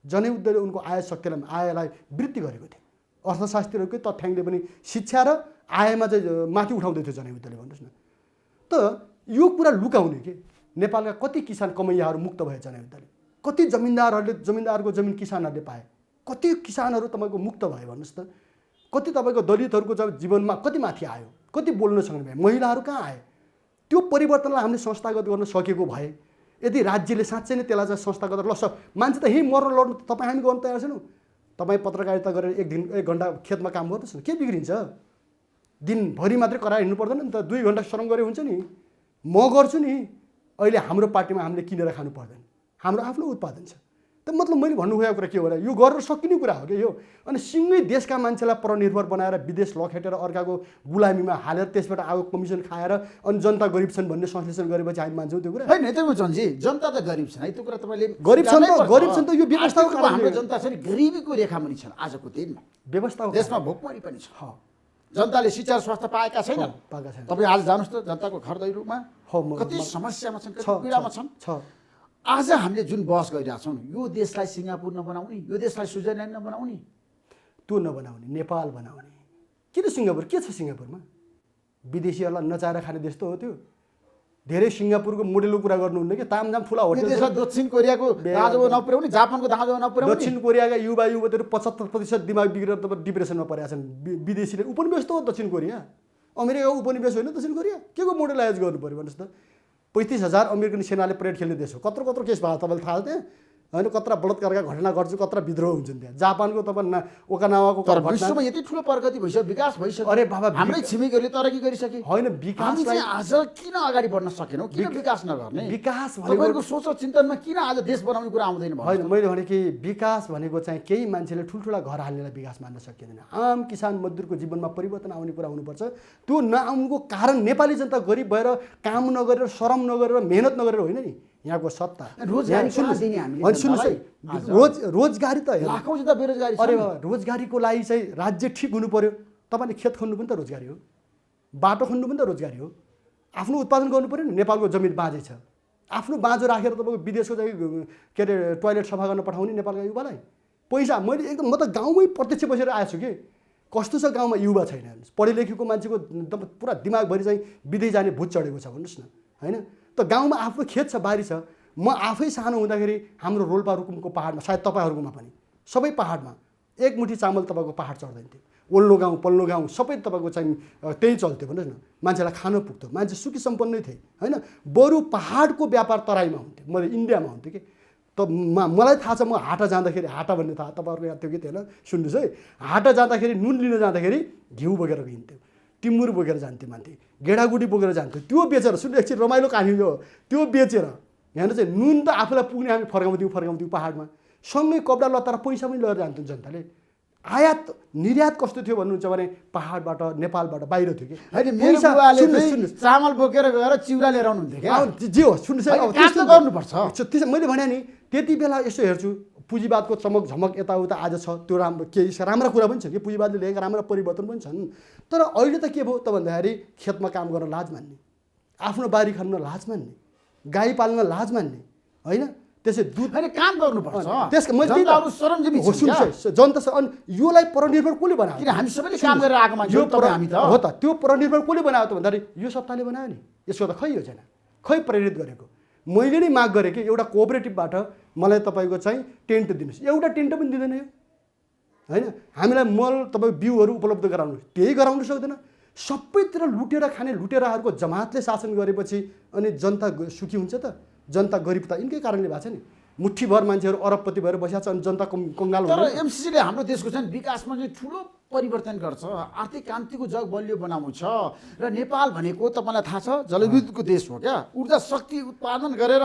जनयुद्धले उनको आयलाई वृद्धि गरेको थियो। अर्थशास्त्रीहरूकै तथ्याङ्कले पनि शिक्षा र आयमा चाहिँ माथि उठाउँदै थियो जनयुद्धले, भन्नुहोस् न। त यो कुरा लुकाउने कि नेपालका कति किसान कमैयाहरू मुक्त भए जनयुद्धले, कति जमिनदारको जमिन किसानहरूले पाए, कति किसानहरू तपाईँको मुक्त भए भन्नुहोस् त। कति तपाईँको दलितहरूको जीवनमा कति माथि आयो, कति बोल्न सक्ने भए, महिलाहरू कहाँ आए। त्यो परिवर्तनलाई हामीले संस्थागत गर्न सकेको भए, यदि राज्यले साँच्चै नै त्यसलाई चाहिँ संस्थागत ल मान्छे त यहीँ मर्न लड्नु तपाईँ हामी गर्न तयार छैनौँ। तपाईँ पत्रकारिता गरेर 1 घन्टा खेतमा काम गर्नुहोस् न, के बिग्रिन्छ? दिनभरि मात्रै कराएर हिँड्नु पर्दैन नि त, 2 घन्टा श्रम गरे हुन्छ नि। म गर्छु नि, अहिले हाम्रो पार्टीमा हामीले किनेर खानु पर्दैन, हाम्रो आफ्नो उत्पादन छ। त मतलब मैले भन्नु खोजेको कुरा के हो भने यो गर्न सकिने कुरा हो कि यो। अनि सिँगै देशका मान्छेलाई परनिर्भर बनाएर विदेश लखेटेर अर्काको गुलामीमा हालेर त्यसबाट आएको कमिसन खाएर अनि जनता गरिब छन् भन्ने संश्लेषण गरेपछि हामी मान्छौँ त्यो कुरा होइन। नेतृत्व जनजी जनता त गरिब छन् है, त्यो कुरा तपाईँले गरिब छन् त यो व्यवस्थाको हाम्रो जनता छ नि गरिबीको रेखामुनि छन् आजको दिनमा। व्यवस्थाको देशमा भोकमरी पनि छ, जनताले शिक्षा र स्वास्थ्य पाएका छैनन्। पाएका छैनन्। तपाईँ आज जानुहोस् त जनताको घर दैलोमा हो, कति समस्यामा छन्, कति छ, पीडामा छन्। छ आज हामीले जुन बहस गरिरहेछौँ, यो देशलाई सिङ्गापुर नबनाउने, यो देशलाई स्विजरल्यान्ड नबनाउने, त्यो नबनाउने, नेपाल बनाउने। किन सिङ्गापुर? के छ सिङ्गापुरमा? विदेशीहरूलाई नचाहेर खाने देश त हो त्यो। धेरै सिङ्गापुरको मोडेलको कुरा गर्नुहुन्न कि तामझाम ठुला यो होटल छ। देशलाई दक्षिण कोरियाको दाँजो नपुर्याउने, जापानको दाँजो नपुर्याउने। दक्षिण कोरियाका युवा युवतीहरू 75% दिमाग बिग्रेर तपाईँ डिप्रेसनमा परेका छन्। विदेशीले उपनिवेश त हो दक्षिण कोरिया। अमेरिकाको उपनिवेश होइन दक्षिण कोरिया। के को मोडलाइज गर्नु पऱ्यो भन्नुहोस् त। 35,000 अमेरिकन सेनाले परेड खेल्ने देश हो। कत्रो कत्रो केस भएको तपाईँलाई थाहा छ त्यहाँ होइन? कत्रा बलात्कारका घटना गर्छ, कत्रा विद्रोह हुन्छन् त्यहाँ। जापानको तपाईँ ओकानावाको तर विश्वमा यति ठुलो प्रगति भइसक्यो, विकास भइसक्यो। अरे बाबा, हाम्रै छिमेकीहरूले तरक्की गरिसके। होइन हामी विकासलाई चाहिँ आज किन अगाडि बढ्न सकेनौँ? किन विकास नगर्ने? विकास तपाईँको सोच र चिन्तनमा किन आज देश बनाउने कुरा आउँदैन? होइन, मैले भने कि विकास भनेको चाहिँ केही मान्छेले ठुल्ठुला घर हाल्नेलाई विकास मान्न सकिँदैन। आम किसान मजदुरको जीवनमा परिवर्तन आउने कुरा हुनुपर्छ। त्यो नआउनुको कारण नेपाली जनता गरिब भएर काम नगरेर, श्रम नगरेर, मेहनत नगरेर होइन नि। यहाँको सत्ता रोजगारी रोजगारी त लाखौँ जता बेरोजगारी छ। अरे रोजगारीको लागि चाहिँ राज्य ठिक हुनु पर्यो। तपाईँले खेत खन्नु पनि त रोजगारी हो, बाटो खन्नु पनि त रोजगारी हो। आफ्नो उत्पादन गर्नु पर्यो नि। नेपालको जमिन बाँझै छ, आफ्नो बाँझो राखेर तपाईँको विदेशको चाहिँ के अरे टोयलेट सफा गर्न पठाउने नेपालका युवालाई पैसा। मैले एकदम म त गाउँमै प्रत्यक्ष बसेर आएको छु कि कस्तो छ गाउँमा युवा छैन। पढे लेखेको मान्छेको एकदम पुरा दिमागभरि चाहिँ विदेश जाने भूत चढेको छ भन्नुहोस् न होइन? त गाउँमा आफ्नो खेत छ, बारी छ। म आफै सानो हुँदाखेरि हाम्रो रोल्पा रुकुमको पाहाडमा, सायद तपाईँहरूकोमा पनि, सबै पाहाडमा एक मुठी चामल तपाईँको पाहाड चढ्दैन थियो। ओल्लो गाउँ पल्लो गाउँ सबै तपाईँको चाहिँ त्यही चल्थ्यो भन्नुहोस् न। मान्छेलाई खान पुग्थ्यो, मान्छे सुखी सम्पन्नै थिए होइन? बरु पाहाडको व्यापार तराईमा हुन्थ्यो। मैले इन्डियामा हुन्थ्यो कि त मलाई थाहा छ। म हाटा जाँदाखेरि, हाटा भन्ने थाहा तपाईँहरूको याद थियो कि थिएन? सुन्नुहोस् है, हाटा जाँदाखेरि नुन लिन जाँदाखेरि घिउ बोकेर हिँड्थ्यो, टिमुर बोकेर जान्थ्यो मान्छे, गेडागुडी बोकेर जान्थ्यो। त्यो बेचेर, सुन्नु एकछिन रमाइलो कहानी हो, त्यो बेचेर यहाँ चाहिँ नुन त आफूलाई पुग्ने हामी फर्काउँथ्यौँ पाहाडमा। सँगै कपडा लत्ता र पैसा पनि लिएर जान्थ्यौँ जनताले। आयात निर्यात कस्तो थियो भन्नुहुन्छ भने पाहाडबाट, नेपालबाट बाहिर थियो कि। चामल बोकेर गएर चिउरा लिएर आउनुहुन्थ्यो क्या। जे हो सुन्नुहोस्, गर्नुपर्छ। मैले भने नि त्यति बेला यसो हेर्छु, पुँजीवादको चमक झमक यताउता आज छ, त्यो राम्रो केही राम्रा कुरा पनि छ कि पुँजीवादले ल्याएका राम्रा परिवर्तन पनि छन्। तर अहिले त के भयो त भन्दाखेरि खेतमा काम गर्न लाज मान्ने, आफ्नो बारी खन्न लाज मान्ने, गाई पाल्न लाज मान्ने होइन? त्यसै दुध काम गर्नुपर्छ। त्यसको मैले जनता छ। अनि योलाई परनिर्भर कसले बनायो? किन हामी सबैले काम गरेर आएको मान्छे हो त। त्यो परनिर्भर कसले बनायो त भन्दाखेरि यो सत्ताले बनायो नि। यसको त खै योजना, खै प्रेरित गरेको। मैले नै माग गरेँ कि एउटा कोअपरेटिभबाट मलाई तपाईँको चाहिँ टेन्ट दिनुहोस्। एउटा टेन्ट पनि दिँदैन यो होइन? हामीलाई मल तपाईँ बिउहरू उपलब्ध गराउनु, त्यही गराउनु सक्दैन। सबैतिर लुटेर खाने लुटेराहरूको जमातले शासन गरेपछि अनि जनता सुखी हुन्छ त? जनता गरिब त यिनकै कारणले भएको छ नि। मुठ्ठीभर मान्छेहरू अरबपति भएर बसिरहेको छ अनि जनता कङ्गाल हुन्छ। तर एमसिसीले हाम्रो देशको चाहिँ विकासमा चाहिँ ठुलो परिवर्तन गर्छ। आर्थिक क्रान्तिको जग बलियो बनाउनु छ। र नेपाल भनेको तपाईँलाई थाहा छ जलविद्युतको देश हो क्या। ऊर्जा शक्ति उत्पादन गरेर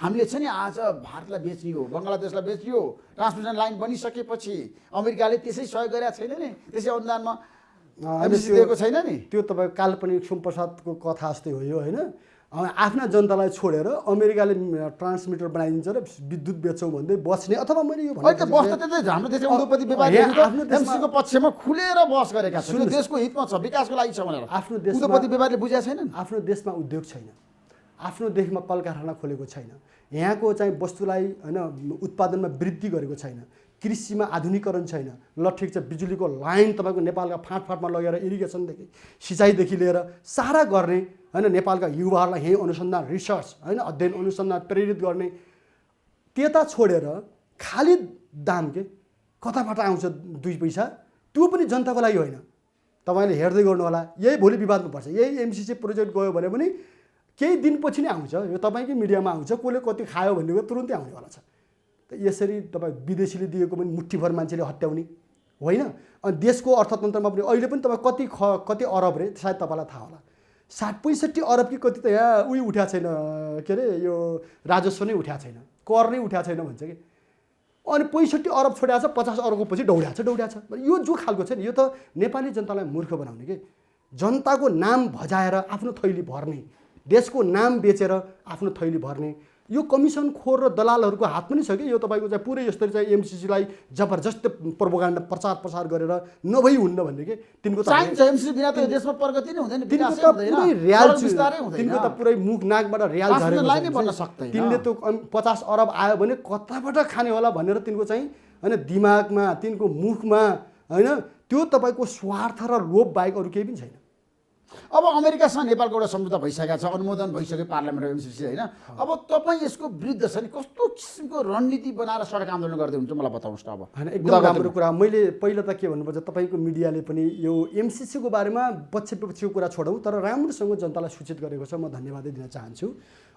हामीले चाहिँ नि आज भारतलाई बेच्ने हो, बङ्गलादेशलाई बेच्ने हो। ट्रान्समिसन लाइन बनिसकेपछि अमेरिकाले त्यसै सहयोग गरेका छैन नि, त्यसै अनुदानमा एमसिसी दिएको छैन नि। त्यो तपाईँको काल्पनिक सोमप्रसादको कथा जस्तै हो यो होइन? आफ्ना जनतालाई छोडेर अमेरिकाले ट्रान्समिटर बनाइदिन्छ र विद्युत बेच्छौँ भन्दै बस्ने। अथवा मैले यो हाम्रो देशमा उद्योगपति व्यापारीहरू एमसिसीको पक्षमा खुलेर बहस गरेका छन्। देशको हितमा छ, विकासको लागि छ भनेर। आफ्नो देशमा उद्योगपति व्यापारीले बुझेका छैनन्। आफ्नो देशमा उद्योग छैन, आफ्नो देशमा कल कारखाना खोलेको छैन, यहाँको चाहिँ वस्तुलाई होइन उत्पादनमा वृद्धि गरेको छैन, कृषिमा आधुनिकीकरण छैन। ल ठिक छ, बिजुलीको लाइन तपाईँको नेपालका फाँटमा लगेर इरिगेसनदेखि सिँचाइदेखि लिएर सारा गर्ने होइन? नेपालका युवाहरूलाई यहीँ अनुसन्धान, रिसर्च होइन, अध्ययन अनुसन्धान प्रेरित गर्ने। त्यता छोडेर खाली दाम के कताबाट आउँछ 2 पैसा, त्यो पनि जनताको लागि होइन। तपाईँले हेर्दै गर्नु होला, यही भोलि विवादमा पर्छ। यही एमसिसी प्रोजेक्ट गयो भने पनि केही दिनपछि नै आउँछ। यो तपाईँकै मिडियामा आउँछ, कसले कति खायो भन्ने कुरो तुरुन्तै आउनेवाला छ। यसरी तपाईँ विदेशीले दिएको पनि मुठ्ठीभर मान्छेले हत्याउने होइन? अनि देशको अर्थतन्त्रमा पनि अहिले पनि तपाईँ कति अरब रे, सायद तपाईँलाई थाहा होला, 60-65 अरब कि कति त यहाँ उही उठ्या छैन, के अरे यो राजस्व नै उठ्या छैन, कर नै उठ्या छैन भन्छ कि। अनि 65 अरब छोड्या छ, 50 अरबको पछि दौड्या छ। यो जो खालको छ नि, यो त नेपाली जनतालाई मूर्ख बनाउने कि। जनताको नाम भजाएर आफ्नो थैली भर्ने, देशको नाम बेचेर आफ्नो थैली भर्ने, यो कमिसन खोर र दलालहरूको हात पनि छ कि यो तपाईँको चाहिँ पुरै यसरी चाहिँ एमसिसीलाई जबरजस्त प्रोपोगन्डा प्रचार गरेर नभई हुन्न भन्ने कि तिनको त चाहिन्छ एमसिसी बिना त यो देशमा प्रगति नै हुँदैन, तिनको विकासै त हुँदैन, पुरै रियाल सडक विस्तारै हुँदैन। तिनको त पुरै मुख नाकबाट रियाल झरेको लाइन नै छ। बन्न सक्दैन। तिनले त 50 अरब आयो भने कताबाट खाने होला भनेर तिनको चाहिँ हैन दिमागमा तिनको मुखमा हैन त्यो तपाईँको स्वार्थ र लोभ बाहेक अरू केही पनि छैन। अब अमेरिकासँग नेपालको एउटा सम्झौता भइसकेको छ, अनुमोदन भइसक्यो पार्लियामेन्ट एमसिसी होइन। अब तपाईँ यसको विरुद्ध छ नि कस्तो किसिमको रणनीति बनाएर सडक आन्दोलन गर्दै हुन्छ मलाई बताउनुहोस् त। अब होइन एकदम राम्रो कुरा। मैले पहिला त के भन्नुपर्छ, तपाईँको मिडियाले पनि यो एमसिसीको बारेमा पछिको कुरा छोडौँ तर राम्रोसँग जनतालाई सूचित गरेको छ, म धन्यवादै दिन चाहन्छु।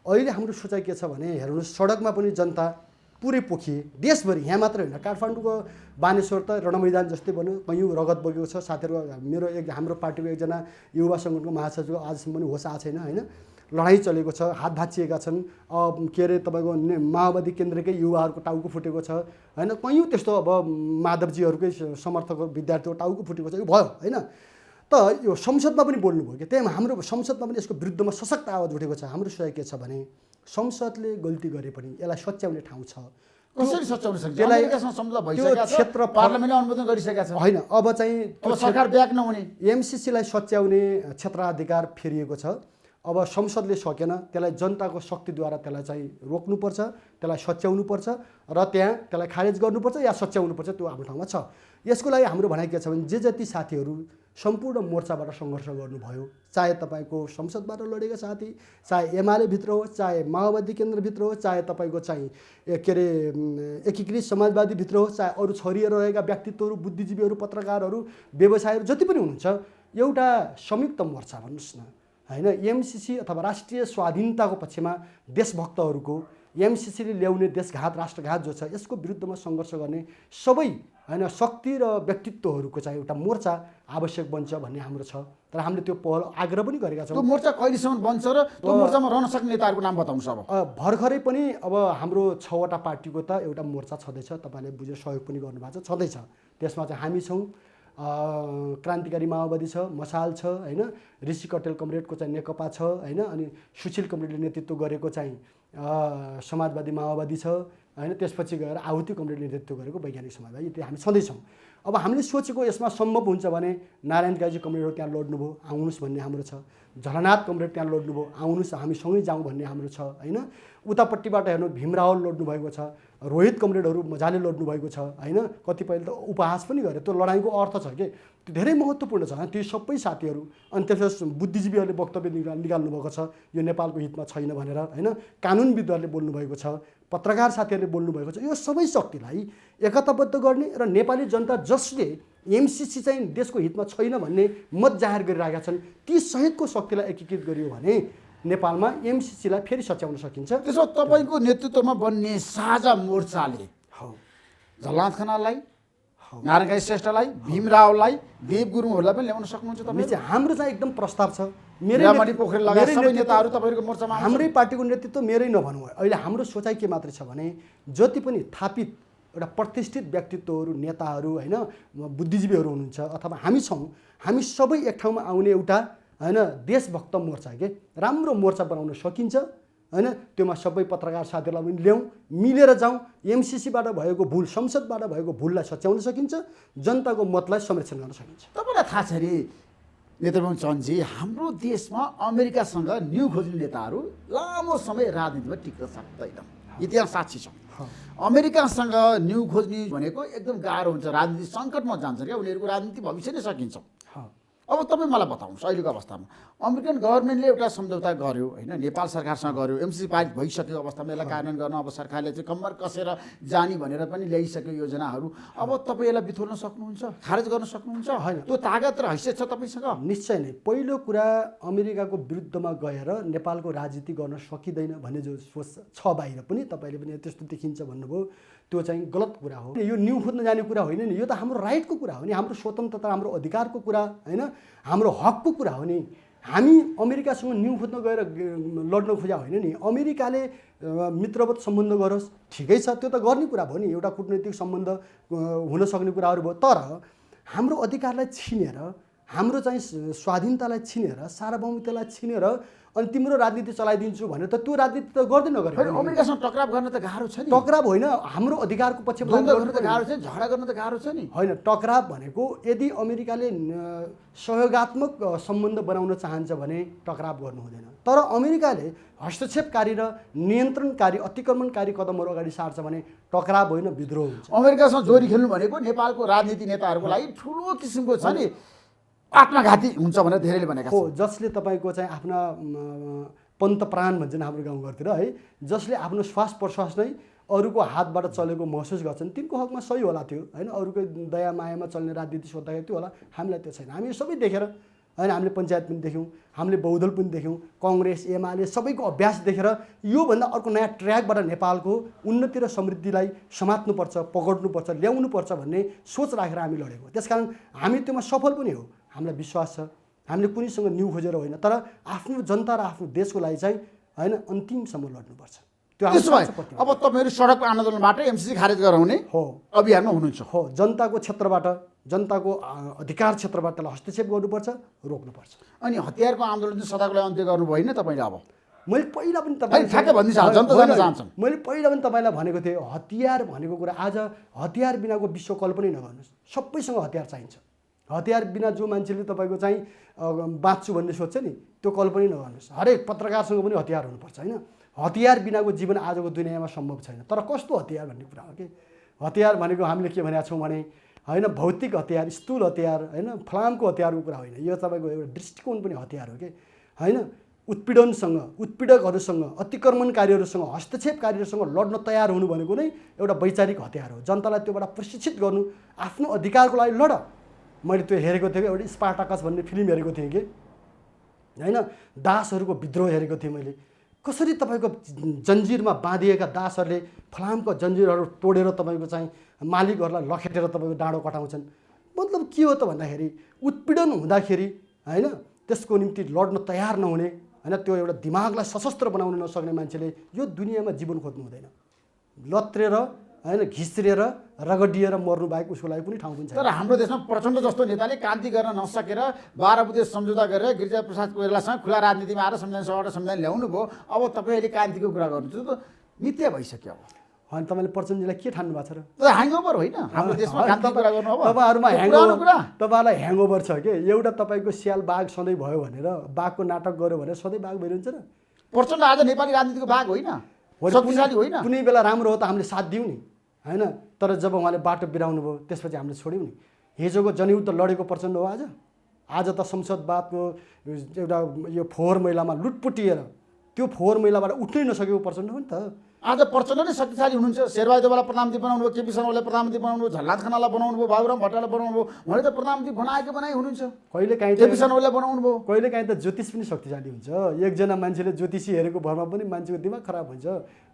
अहिले हाम्रो सोचाइ के छ भने हेर्नुहोस् सडकमा पनि जनता पुरै पोखिए देशभरि, यहाँ मात्र होइन काठमाडौँको बानेश्वर त रणमैदान जस्तै बन्यो, कयौँ रगत बगेको छ। साथीहरू मेरो हाम्रो पार्टीको एकजना युवा सङ्गठनको महासचिव आजसम्म पनि होस आएको छैन होइन। लडाइँ चलेको छ, हात भाँचिएका छन्, के अरे तपाईँको माओवादी केन्द्रकै युवाहरूको टाउको फुटेको छ होइन। कयौँ त्यस्तो अब माधवजीहरूकै समर्थक विद्यार्थीको टाउको फुटेको छ, यो भयो होइन। त यो संसदमा पनि बोल्नुभयो कि त्यही हाम्रो संसदमा पनि यसको विरुद्धमा सशक्त आवाज उठेको छ। हाम्रो सोचाइ के छ भने संसदले गल्ती गरे पनि यसलाई सच्याउने ठाउँ छ। कसरी सच्याउन सक्छ? त्यसलाई अमेरिकासँग सम्झौता भइसकेको छ, क्षेत्र पार्लियामेन्टले अनुमोदन गरिसकेको छ। होइन अब चाहिँ अब सरकार ब्याक नहुने, एमसिसीलाई सच्याउने क्षेत्राधिकार फेरिएको छ। अब संसदले सकेन, त्यसलाई जनताको शक्तिद्वारा त्यसलाई चाहिँ रोक्नुपर्छ, त्यसलाई सच्याउनुपर्छ र त्यसलाई खारेज गर्नुपर्छ या सच्याउनुपर्छ, त्यो हाम्रो ठाउँमा छ। यसको लागि हाम्रो भनाइ के छ भने जे जति साथीहरू सम्पूर्ण मोर्चाबाट सङ्घर्ष गर्नुभयो, चाहे तपाईँको संसदबाट लडेका साथी, चाहे एमाले भित्र होस्, चाहे माओवादी केन्द्रभित्र होस्, चाहे तपाईँको चाहिँ के अरे एकीकृत समाजवादीभित्र होस्, चाहे अरू छरिएर रहेका व्यक्तित्वहरू, बुद्धिजीवीहरू, पत्रकारहरू, व्यवसायहरू जति पनि हुनुहुन्छ, एउटा संयुक्त मोर्चा भन्नुहोस् न होइन। एमसिसी अथवा राष्ट्रिय स्वाधीनताको पक्षमा देशभक्तहरूको एमसिसीले ल्याउने देशघात राष्ट्रघात जो छ यसको विरुद्धमा सङ्घर्ष गर्ने सबै होइन शक्ति र व्यक्तित्वहरूको चाहिँ एउटा मोर्चा आवश्यक बन्छ भन्ने हाम्रो छ। तर हामीले त्यो पहल आग्रह पनि गरेका छौँ। त्यो मोर्चा कहिलेसम्म बन्छ र त्यो मोर्चामा रहन सक्ने नेताहरूको नाम बताउनुहोस्। अब भर्खरै पनि अब हाम्रो 6वटा पार्टीको त एउटा मोर्चा छँदैछ, तपाईँले बुझेर सहयोग पनि गर्नुभएको छ, छँदैछ। त्यसमा चाहिँ हामी छौँ, क्रान्तिकारी माओवादी छ, मसाल छ होइन, ऋषि कटेल कमरेडको चाहिँ नेकपा छ होइन, अनि सुशील कमरेडले नेतृत्व गरेको चाहिँ समाजवादी माओवादी छ होइन, त्यसपछि गएर आहुति कमरेडले नेतृत्व गरेको वैज्ञानिक समाजवादी, त्यो हामी छँदैछौँ। अब हामीले सोचेको यसमा सम्भव हुन्छ भने नारायण काजी कमरेडहरू त्यहाँ लड्नुभयो, आउनुहोस् भन्ने हाम्रो छ। झलनाथ कमरेड त्यहाँ लड्नुभयो, आउनुहोस् हामी सँगै जाउँ भन्ने हाम्रो छ होइन। उतापट्टिबाट हेर्नु भीमरावल लड्नुभएको छ, रोहित कमरेडहरू मजाले लड्नुभएको छ होइन। कतिपयले त उपहास पनि गरे, त्यो लडाइँको अर्थ छ कि त्यो धेरै महत्त्वपूर्ण छ। त्यो सबै साथीहरू अनि त्यसपछि बुद्धिजीवीहरूले वक्तव्य निकाल्नु भएको छ यो नेपालको हितमा छैन भनेर होइन। कानुनविदहरूले बोल्नुभएको छ, पत्रकार साथीहरूले बोल्नुभएको छ। यो सबै शक्तिलाई एकताबद्ध गर्ने र नेपाली जनता जसले एमसिसी चाहिँ देशको हितमा छैन भन्ने मत जाहेर गरिरहेका छन् ती सहितको शक्तिलाई एकीकृत गरियो भने नेपालमा एमसिसीलाई फेरि सच्याउन सकिन्छ। त्यसो तपाईँको नेतृत्वमा बन्ने साझा मोर्चाले झलनाथ खनाललाई, नारायण काजी श्रेष्ठलाई, भीमरावलाई, देव गुरुङहरूलाई पनि ल्याउन सक्नुहुन्छ तपाईँ? हाम्रो चाहिँ एकदम प्रस्ताव छ। मेरै पोखरेल लगायत सबै नेताहरू तपाईँको मोर्चामा आउँछन्। हाम्रै पार्टीको नेतृत्व मेरै नभनौँ, अहिले हाम्रो सोचाइ के मात्रै छ भने जति पनि थापित एउटा प्रतिष्ठित व्यक्तित्वहरू, नेताहरू होइन, बुद्धिजीवीहरू हुनुहुन्छ अथवा हामी छौँ, हामी सबै एक ठाउँमा आउने एउटा होइन देशभक्त मोर्चा के राम्रो मोर्चा बनाउन सकिन्छ होइन। त्योमा सबै पत्रकार साथीहरूलाई पनि ल्याउँ, मिलेर जाउँ, एमसिसीबाट भएको भुल, संसदबाट भएको भुललाई सच्याउन सकिन्छ, जनताको मतलाई संरक्षण गर्न सकिन्छ। तपाईँलाई थाहा छ अरे नेत्रबहादुर चन्दजी, हाम्रो देशमा अमेरिकासँग न्यु खोज्ने नेताहरू लामो समय राजनीतिमा टिक्न सक्दैनन्, इतिहास साक्षी छ। अमेरिकासँग न्यु खोज्ने भनेको एकदम गाह्रो हुन्छ, राजनीति सङ्कटमा जान्छ क्या, उनीहरूको राजनीति भविष्य नै सकिन्छ। अब तपाईँ मलाई बताउनुहोस् अहिलेको अवस्थामा अमेरिकन गभर्मेन्टले एउटा सम्झौता गर्यो होइन, नेपाल सरकारसँग गर्यो, एमसिसी पारित भइसकेको अवस्थामा यसलाई कार्यान्वयन गर्न अब सरकारले चाहिँ कम्मर कसेर जाने भनेर पनि ल्याइसक्यो योजनाहरू। अब तपाईँ यसलाई बिथोल्न सक्नुहुन्छ, खारेज गर्न सक्नुहुन्छ? होइन, त्यो तागत र हैसियत छ तपाईँसँग? निश्चय नै। पहिलो कुरा अमेरिकाको विरुद्धमा गएर नेपालको राजनीति गर्न सकिँदैन भन्ने जो सोच छ बाहिर पनि, तपाईँले पनि त्यस्तो देखिन्छ भन्नुभयो, त्यो चाहिँ गलत कुरा हो। यो न्यु खोज्न जाने कुरा होइन नि, यो त हाम्रो राइटको कुरा हो नि, हाम्रो स्वतन्त्रता, हाम्रो अधिकारको कुरा होइन, हाम्रो हकको कुरा हो नि। हामी अमेरिकासँग न्यु खोज्न गएर लड्न खोजा होइन नि। अमेरिकाले मित्रवत सम्बन्ध गरोस्, ठिकै छ, त्यो त गर्ने कुरा भयो नि, एउटा कूटनैतिक सम्बन्ध हुन सक्ने कुराहरू भयो। तर हाम्रो अधिकारलाई छिनेर हाम्रो चाहिँ स्वाधीनतालाई छिनेर सार्वभौमिकतालाई छिनेर अनि तिम्रो राजनीति चलाइदिन्छु भनेर त त्यो राजनीति त गर्दै नगरे अमेरिकासँग टक्राव गर्न त गाह्रो छ नि। टक्राव होइन, हाम्रो अधिकारको पक्षमा द्वन्द्व गर्न त गाह्रो छ, झगडा गर्न त गाह्रो छ नि। होइन, टक्राव भनेको यदि अमेरिकाले सहयोगात्मक सम्बन्ध बनाउन चाहन्छ भने टक्राव गर्नु हुँदैन। तर अमेरिकाले हस्तक्षेपकारी र नियन्त्रणकारी अतिक्रमणकारी कदमहरू अगाडि सार्छ भने टक्राव होइन विद्रोह हुन्छ। अमेरिकासँग जोरी खेल्नु भनेको नेपालको राजनीति नेताहरूको लागि ठुलो किसिमको छ नि, आत्मघाती हुन्छ भनेर धेरैले भनेका हो। जसले तपाईँको चाहिँ आफ्ना पन्तप्राण भन्छन् हाम्रो गाउँघरतिर है, जसले आफ्नो श्वास प्रश्वास नै अरूको हातबाट चलेको महसुस गर्छन् तिनको हकमा सही होला त्यो होइन। अरूकै दया मायामा चल्ने राजनीति सोद्धाखेरि त्यो होला, हामीलाई त्यो छैन। हामी यो सबै देखेर होइन, हामीले पञ्चायत पनि देख्यौँ, हामीले बहुदल पनि देख्यौँ, कङ्ग्रेस एमाले सबैको अभ्यास देखेर योभन्दा अर्को नयाँ ट्र्याकबाट नेपालको उन्नति र समृद्धिलाई समात्नुपर्छ, पकड्नुपर्छ, ल्याउनुपर्छ भन्ने सोच राखेर हामी लडेको। त्यसकारण हामी त्योमा सफल पनि हो, हामीलाई विश्वास छ। हामीले कुनैसँग न्यु खोजेर होइन, तर आफ्नो जनता र आफ्नो देशको लागि चाहिँ होइन अन्तिमसम्म लड्नुपर्छ। त्यसो भए अब तपाईँहरू सडक आन्दोलनबाट एमसिसी खारेज गराउने हो अभियानमा हुनुहुन्छ। हो, जनताको क्षेत्रबाट जनताको अधिकार क्षेत्रबाट हस्तक्षेप गर्नुपर्छ, रोक्नुपर्छ। अनि हतियारको आन्दोलन चाहिँ सदाको लागि अन्त्य गर्नुभयो होइन तपाईँले? अब मैले पहिला पनि तपाईँलाई ठ्याक्कै भनिदिनुहोस्, जनता जान्न चाहन्छन्। मैले पहिला पनि तपाईँलाई भनेको थिएँ हतियार भनेको कुरा आज हतियार बिनाको विश्व कल्पनै नगर्नुहोस्। सबैसँग हतियार चाहिन्छ। हतियार बिना जो मान्छेले तपाईँको चाहिँ बाँच्छु भन्ने सोध्छ नि त्यो कल्पनै नगर्नुहोस्। हरेक पत्रकारसँग पनि हतियार हुनुपर्छ होइन। हतियार बिनाको जीवन आजको दुनियाँमा सम्भव छैन। तर कस्तो हतियार भन्ने कुरा हो कि हतियार भनेको हामीले के भनेका छौँ भने होइन भौतिक हतियार, स्थूल हतियार होइन, फलामको हतियारको कुरा होइन। यो तपाईँको एउटा दृष्टिकोण पनि हतियार हो कि होइन। उत्पीडनसँग, उत्पीडकहरूसँग, अतिक्रमणकारीहरूसँग, हस्तक्षेपकारीहरूसँग लड्न तयार हुनु भनेको नै एउटा वैचारिक हतियार हो। जनतालाई त्योबाट प्रशिक्षित गर्नु, आफ्नो अधिकारको लागि लड। मैले त्यो हेरेको थिएँ, एउटा स्पार्टाकस भन्ने फिल्म हेरेको थिएँ कि होइन, दासहरूको विद्रोह हेरेको थिएँ मैले। कसरी तपाईँको जन्जिरमा बाँधिएका दासहरूले फलामको जन्जिरहरू तोडेर तपाईँको चाहिँ मालिकहरूलाई लखेटेर तपाईँको डाँडो कटाउँछन्। मतलब के हो त भन्दाखेरि उत्पीडन हुँदाखेरि होइन त्यसको निम्ति लड्न तयार नहुने होइन, त्यो एउटा दिमागलाई सशस्त्र बनाउन नसक्ने मान्छेले यो दुनियाँमा जीवन खोज्नु हुँदैन। लत्रेर होइन, घिच्रिएर रगडिएर मर्नु बाहेक उसको लागि कुनै ठाउँ पनि छैन। तर हाम्रो देशमा प्रचण्ड जस्तो नेताले क्रान्ति गर्न नसकेर 12 बुधे सम्झौता गरेर गिरिजाप्रसाद कोइरालासँग खुला राजनीतिमा आएर संविधान सभाबाट संविधान ल्याउनु भयो। अब तपाईँ अहिले क्रान्तिको कुरा गर्नुहुन्छ त मिथ्या भइसक्यो। अब होइन, तपाईँले प्रचण्डजीलाई के ठान्नु भएको छ र? ह्याङओभर होइन हाम्रो देशमा क्रान्तिको कुरा गर्नु। अब तपाईँहरूलाई ह्याङओभर छ कि एउटा तपाईँको स्याल बाघ सधैँ भयो भनेर बाघको नाटक गर्यो भनेर सधैँ बाघ भइरहन्छ र? प्रचण्ड आज नेपाली राजनीतिको बाघ होइन, शक्तिशाली होइन। कुनै बेला राम्रो हो त हामीले साथ दियौँ नि होइन, तर जब उहाँले बाटो बिराउनु भयो त्यसपछि हामीले छोड्यौँ नि। हिजोको जनयुद्ध लडेको प्रचण्ड हो। आज त संसदवादको एउटा यो फोहोर मैलामा लुटपुटिएर त्यो फोहोर मैलाबाट उठ्नै नसकेको प्रचण्ड हो नि त। आज प्रचण्ड नै शक्तिशाली हुनुहुन्छ। शेरबहादुर देउवालाई प्रधानमन्त्री बनाउनु भयो, केपी शर्मालाई प्रधानमन्त्री बनाउनु भयो, झलनाथ खनाललाई बनाउनु भयो, बाबुराम भट्टराईलाई बनाउनु भयो, उहाँले त प्रधानमन्त्री बनाइ हुनुहुन्छ। कहिले काहीँ केपी शर्मालाई बनाउनु भयो। कहिले काहीँ त ज्योतिष पनि शक्तिशाली हुन्छ। एकजना मान्छेले ज्योतिषी हेरेको भरमा पनि मान्छेको दिमाग खराब हुन्छ।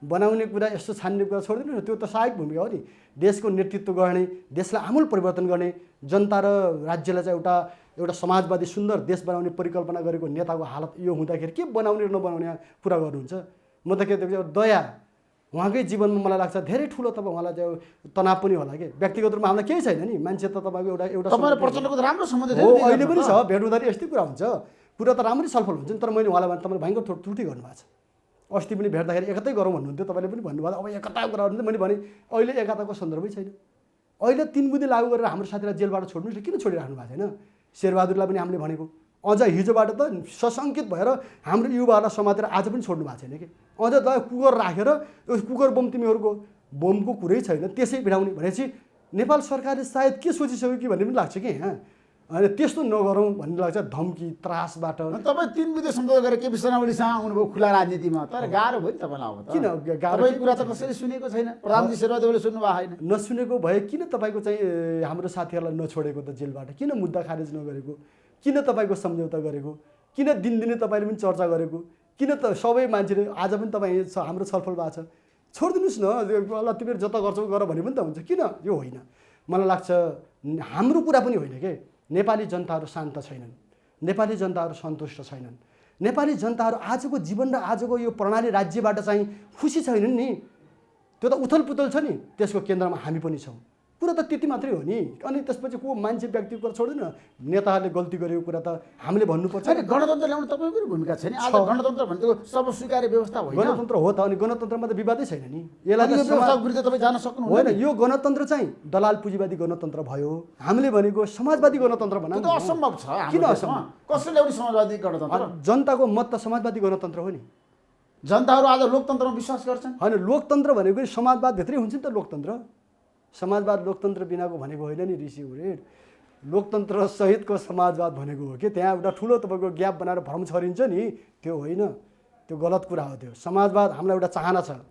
बनाउने कुरा यस्तो छान्ने कुरा छोडिदिनु, त्यो त सहायक भूमिका हो नि। देशको नेतृत्व गर्ने, देशलाई आमूल परिवर्तन गर्ने, जनता र राज्यलाई चाहिँ एउटा समाजवादी सुन्दर देश बनाउने परिकल्पना गरेको नेताको हालत यो हुँदाखेरि के बनाउने र नबनाउने कुरा गर्नुहुन्छ? म त के दया उहाँकै जीवनमा मलाई लाग्छ धेरै ठुलो तपाईँ उहाँलाई चाहिँ तनाव पनि होला कि। व्यक्तिगत रूपमा हामीलाई केही छैन नि, मान्छे त तपाईँको एउटा प्रचण्डको त राम्रो सम्बन्ध हो, अहिले पनि छ। भेट हुँदाखेरि यस्तै कुरा हुन्छ, कुरा त राम्रै छलफल हुन्छ नि। तर मैले उहाँलाई भने तपाईँले भयङ्कर त्रुटि गर्नुभएको छ। अस्ति पनि भेट्दाखेरि एकतै गरौँ भन्नुहुन्थ्यो, तपाईँले पनि भन्नुभयो अब एकता कुरा गर्नु। मैले भने अहिले एकताको सन्दर्भै छैन। अहिले 3 बुँदे लागू गरेर हाम्रो साथीलाई जेलबाट छोड्नु किन छोडिराख्नु भएको छैन? शेरबहादुरलाई पनि हामीले भनेको अझ हिजोबाट त सशङ्कित भएर हाम्रो युवाहरूलाई समातेर आज पनि छोड्नु भएको छैन कि। अझ त कुकर राखेर कुकर बम तिमीहरूको बमको कुरै छैन त्यसै भिडाउने भनेपछि नेपाल सरकारले सायद के सोचिसक्यो कि भन्ने पनि लाग्छ कि होइन त्यस्तो नगरौँ भन्ने लाग्छ। धम्की त्रासबाट तपाईँ 3 बुँदे सम्झौता गरेर केपी शर्मा ओलीसँग आउनुभयो खुला राजनीतिमा, तर गाह्रो भयो नि तपाईँलाई। अब किन गाह्रो? कुरा त कसैले सुनेको छैन, प्रधानमन्त्री शेरबहादुर देउवाले सुन्नु भएको छैन। नसुनेको भए किन तपाईँको चाहिँ हाम्रो साथीहरूलाई नछोडेको त जेलबाट? किन मुद्दा खारेज नगरेको? किन तपाईँको सम्झौता गरेको? किन दिनदिनै तपाईँले पनि चर्चा गरेको? किन त सबै मान्छेले आज पनि तपाईँ हाम्रो छलफल भएको छ, छोडिदिनुहोस् न, ल तिमीहरू जता गर्छौ गर भने पनि त हुन्छ। किन यो होइन? मलाई लाग्छ हाम्रो कुरा पनि होइन के। नेपाली जनताहरू शान्त छैनन्, नेपाली जनताहरू सन्तुष्ट छैनन्, नेपाली जनताहरू आजको जीवन र आजको यो प्रणाली राज्यबाट चाहिँ खुसी छैनन् नि। त्यो त उथल पुथल छ नि, त्यसको केन्द्रमा हामी पनि छौँ। कुरा त त्यति मात्रै हो नि। अनि त्यसपछि को मान्छे व्यक्तिको कुरा छोड्दैन, नेताहरूले गल्ती गरेको कुरा त हामीले भन्नुपर्छ। अनि गणतन्त्र ल्याउनु तपाईँको भूमिका छैन। आज गणतन्त्र भनेको सर्वस्वीकार्य व्यवस्था होइन। गणतन्त्र हो त, अनि गणतन्त्रमा त विवादै छैन नि। यसलाई यो व्यवस्थाको विरुद्ध तपाईँ जान सक्नुहुन्न। होइन, यो गणतन्त्र चाहिँ दलाल पुँजीवादी गणतन्त्र भयो। हामीले भनेको समाजवादी गणतन्त्र त्यो बनाउनु त असम्भव छ। किन असम्भव? कसले ल्याउने समाजवादी गणतन्त्र? जनताको मत त समाजवादी गणतन्त्र हो नि। जनताहरू आज लोकतन्त्रमा विश्वास गर्छन्। होइन, लोकतन्त्र भनेको समाजवादभित्रै हुन्छ नि त लोकतन्त्र। समाजवाद लोकतन्त्र बिनाको भनेको होइन नि ऋषि उरेड। लोकतन्त्र सहितको समाजवाद भनेको हो कि त्यहाँ एउटा ठुलो तपाईँको ग्याप बनाएर भ्रम छरिन्छ नि, त्यो होइन, त्यो गलत कुरा हो। त्यो समाजवाद हामीलाई एउटा चाहना छ।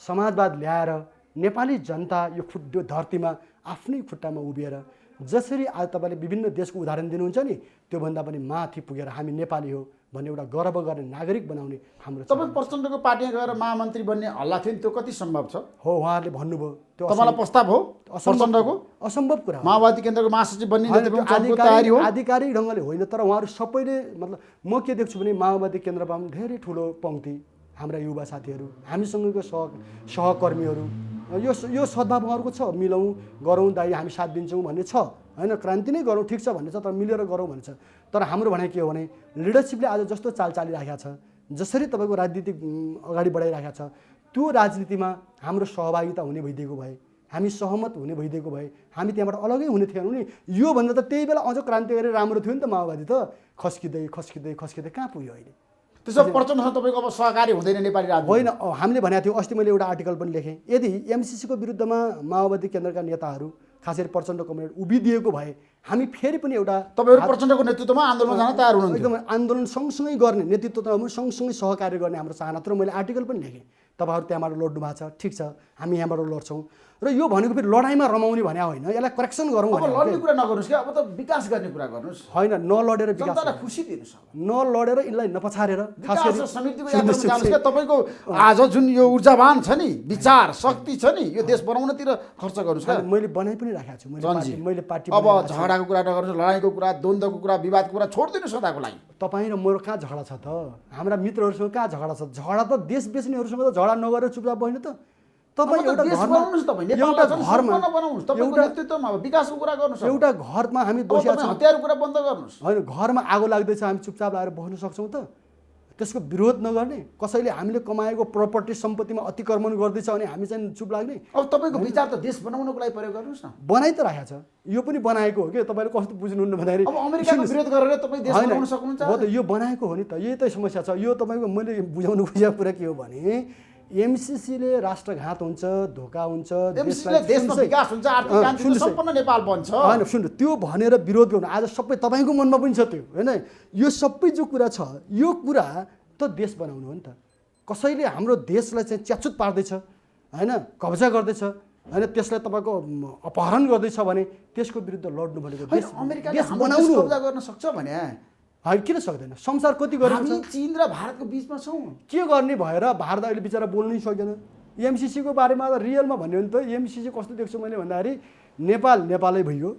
समाजवाद ल्याएर नेपाली जनता यो धरतीमा आफ्नै खुट्टामा उभिएर जसरी आज तपाईँले विभिन्न देशको उदाहरण दिनुहुन्छ नि, त्योभन्दा पनि माथि पुगेर हामी नेपाली हो भन्ने एउटा गर्व गर्ने नागरिक बनाउने हाम्रो। तपाईँ प्रचण्डको पार्टीमा गएर महामन्त्री बन्ने हल्ला थियो नि, त्यो कति सम्भव छ? हो, उहाँहरूले भन्नुभयो त्यो तपाईँलाई प्रस्ताव हो प्रचण्डको? असम्भव कुरा हो। माओवादी केन्द्रको महासचिव बन्ने तयारी हो? आधिकारिक ढङ्गले होइन, तर उहाँहरू सबैले मतलब म के देख्छु भने माओवादी केन्द्रमा धेरै ठुलो पङ्क्ति हाम्रा युवा साथीहरू, हामीसँगको सहकर्मीहरू, यो सद्भाव उहाँहरूको छ। मिलौँ गरौँ दाइ, हामी साथ दिन्छौँ भन्ने छ होइन। क्रान्ति नै गरौँ ठिक छ भन्ने छ, तर मिलेर गरौँ भन्ने छ। तर हाम्रो भनाइ के हो भने लिडरसिपले आज जस्तो चाल चालिरहेको छ, जसरी तपाईँको राजनीति अगाडि बढाइरहेको छ, त्यो राजनीतिमा हाम्रो सहभागिता हुने भइदिएको भए, हामी सहमत हुने भइदिएको भए हामी त्यहाँबाट अलगै हुने थिएनौँ नि। योभन्दा त त्यही बेला अझ क्रान्ति गरेर राम्रो थियो नि त। माओवादी त खस्किँदै खस्किँदै खस्किँदै कहाँ पुग्यो अहिले? त्यसो प्रचण्डसँग तपाईँको अब सहकारी हुँदैन नेपाली राजनीति? होइन, हामीले भनेको थियो। अस्ति मैले एउटा आर्टिकल पनि लेखेँ, यदि एमसिसीको विरुद्धमा माओवादी केन्द्रका नेताहरू खास गरी प्रचण्ड कमरेड उभिदिएको भए हामी फेरि पनि एउटा तपाईँहरू प्रचण्डको नेतृत्वमा आन्दोलन जान तयार हुनुहुन्छ? एकदम आन्दोलन सँगसँगै गर्ने, नेतृत्व त सँगसँगै सहकार्य गर्ने हाम्रो चाहना। तर मैले आर्टिकल पनि लेखेँ, तपाईँहरू त्यहाँबाट लड्नु भएको छ, ठिक छ, हामी यहाँबाट लड्छौँ। र यो भनेको फेरि लडाइँमा रमाउने भने होइन, यसलाई करेक्सन गरौँ। अब लड्ने कुरा नगर्नुहोस् क्या, अब त विकास गर्ने कुरा गर्नुहोस्। होइन, नलडेर विकास, जनतालाई खुसी दिनुहोस्, नलडेर यिनलाई नपछारेर खास गरी समितिको यात्रामा जानुहोस् क्या। तपाईँको आज जुन यो ऊर्जावान छ नि, विचार शक्ति छ नि, यो देश बनाउनतिर खर्च गर्नुहोस् क्या। मैले बनाइ पनि राखेको छु। मैले पार्टी अब झगडाको कुरा नगर्नुहोस्, लडाइँको कुरा, द्वन्द्वको कुरा, विवादको कुरा छोडिदिनु सदाको लागि। तपाईँ र मेरो कहाँ झगडा छ त? हाम्रा मित्रहरूसँग कहाँ झगडा छ? झगडा त देश बेच्नेहरूसँग त झगडा नगरेर चुपचाप होइन त। तपाईँ एउटा घरमा हामी बसिरहेको छौँ, हतियार कुरा बन्द गर्नुहोस्। होइन, घरमा आगो लाग्दैछ, हामी चुपचाप आएर बस्न सक्छौँ त? त्यसको विरोध नगर्ने, कसैले हामीले कमाएको प्रपर्टी सम्पत्तिमा अतिक्रमण गर्दैछ भने हामी चाहिँ चुप लाग्ने? अब तपाईँको विचार त देश बनाउनको लागि प्रयोग गर्नुहोस् न। बनाइ त राखेको छ, यो पनि बनाएको हो कि। तपाईँले कस्तो बुझ्नुहुन्न भन्दाखेरि अब अमेरिकाको विरोध गरेर तपाईँ देश बनाउन सक्नुहुन्छ? हो त, यो बनाएको हो नि त। यही त समस्या छ। यो तपाईँको मैले बुझाउनु खोजेको कुरा के हो भने एमसिसीले राष्ट्रघात हुन्छ, धोका हुन्छ, देशमा विकास हुन्छ, आर्थिक क्रान्ति सम्पन्न नेपाल बन्छ। होइन, सुन्नु, त्यो भनेर विरोध गर्नु आज सबै तपाईँको मनमा पनि छ त्यो होइन। यो सबै जो कुरा छ, यो कुरा त देश बनाउनु हो नि त। कसैले हाम्रो देशलाई चाहिँ च्याचुत पार्दैछ होइन, कब्जा गर्दैछ होइन, त्यसलाई तपाईँको अपहरण गर्दैछ भने त्यसको विरुद्ध लड्नु भनेको देश बनाउनु कब्जा गर्न सक्छ भने होइन, किन सक्दैन? संसार कति गरेको छ? चीन र भारतको बिचमा छौँ, के गर्ने भएर भारत अहिले बिचरा बोल्नै सक्दैन। एमसिसीको बारेमा त रियलमा भन्यो भने त एमसिसी कस्तो देख्छु मैले भन्दाखेरि नेपालै भइयो।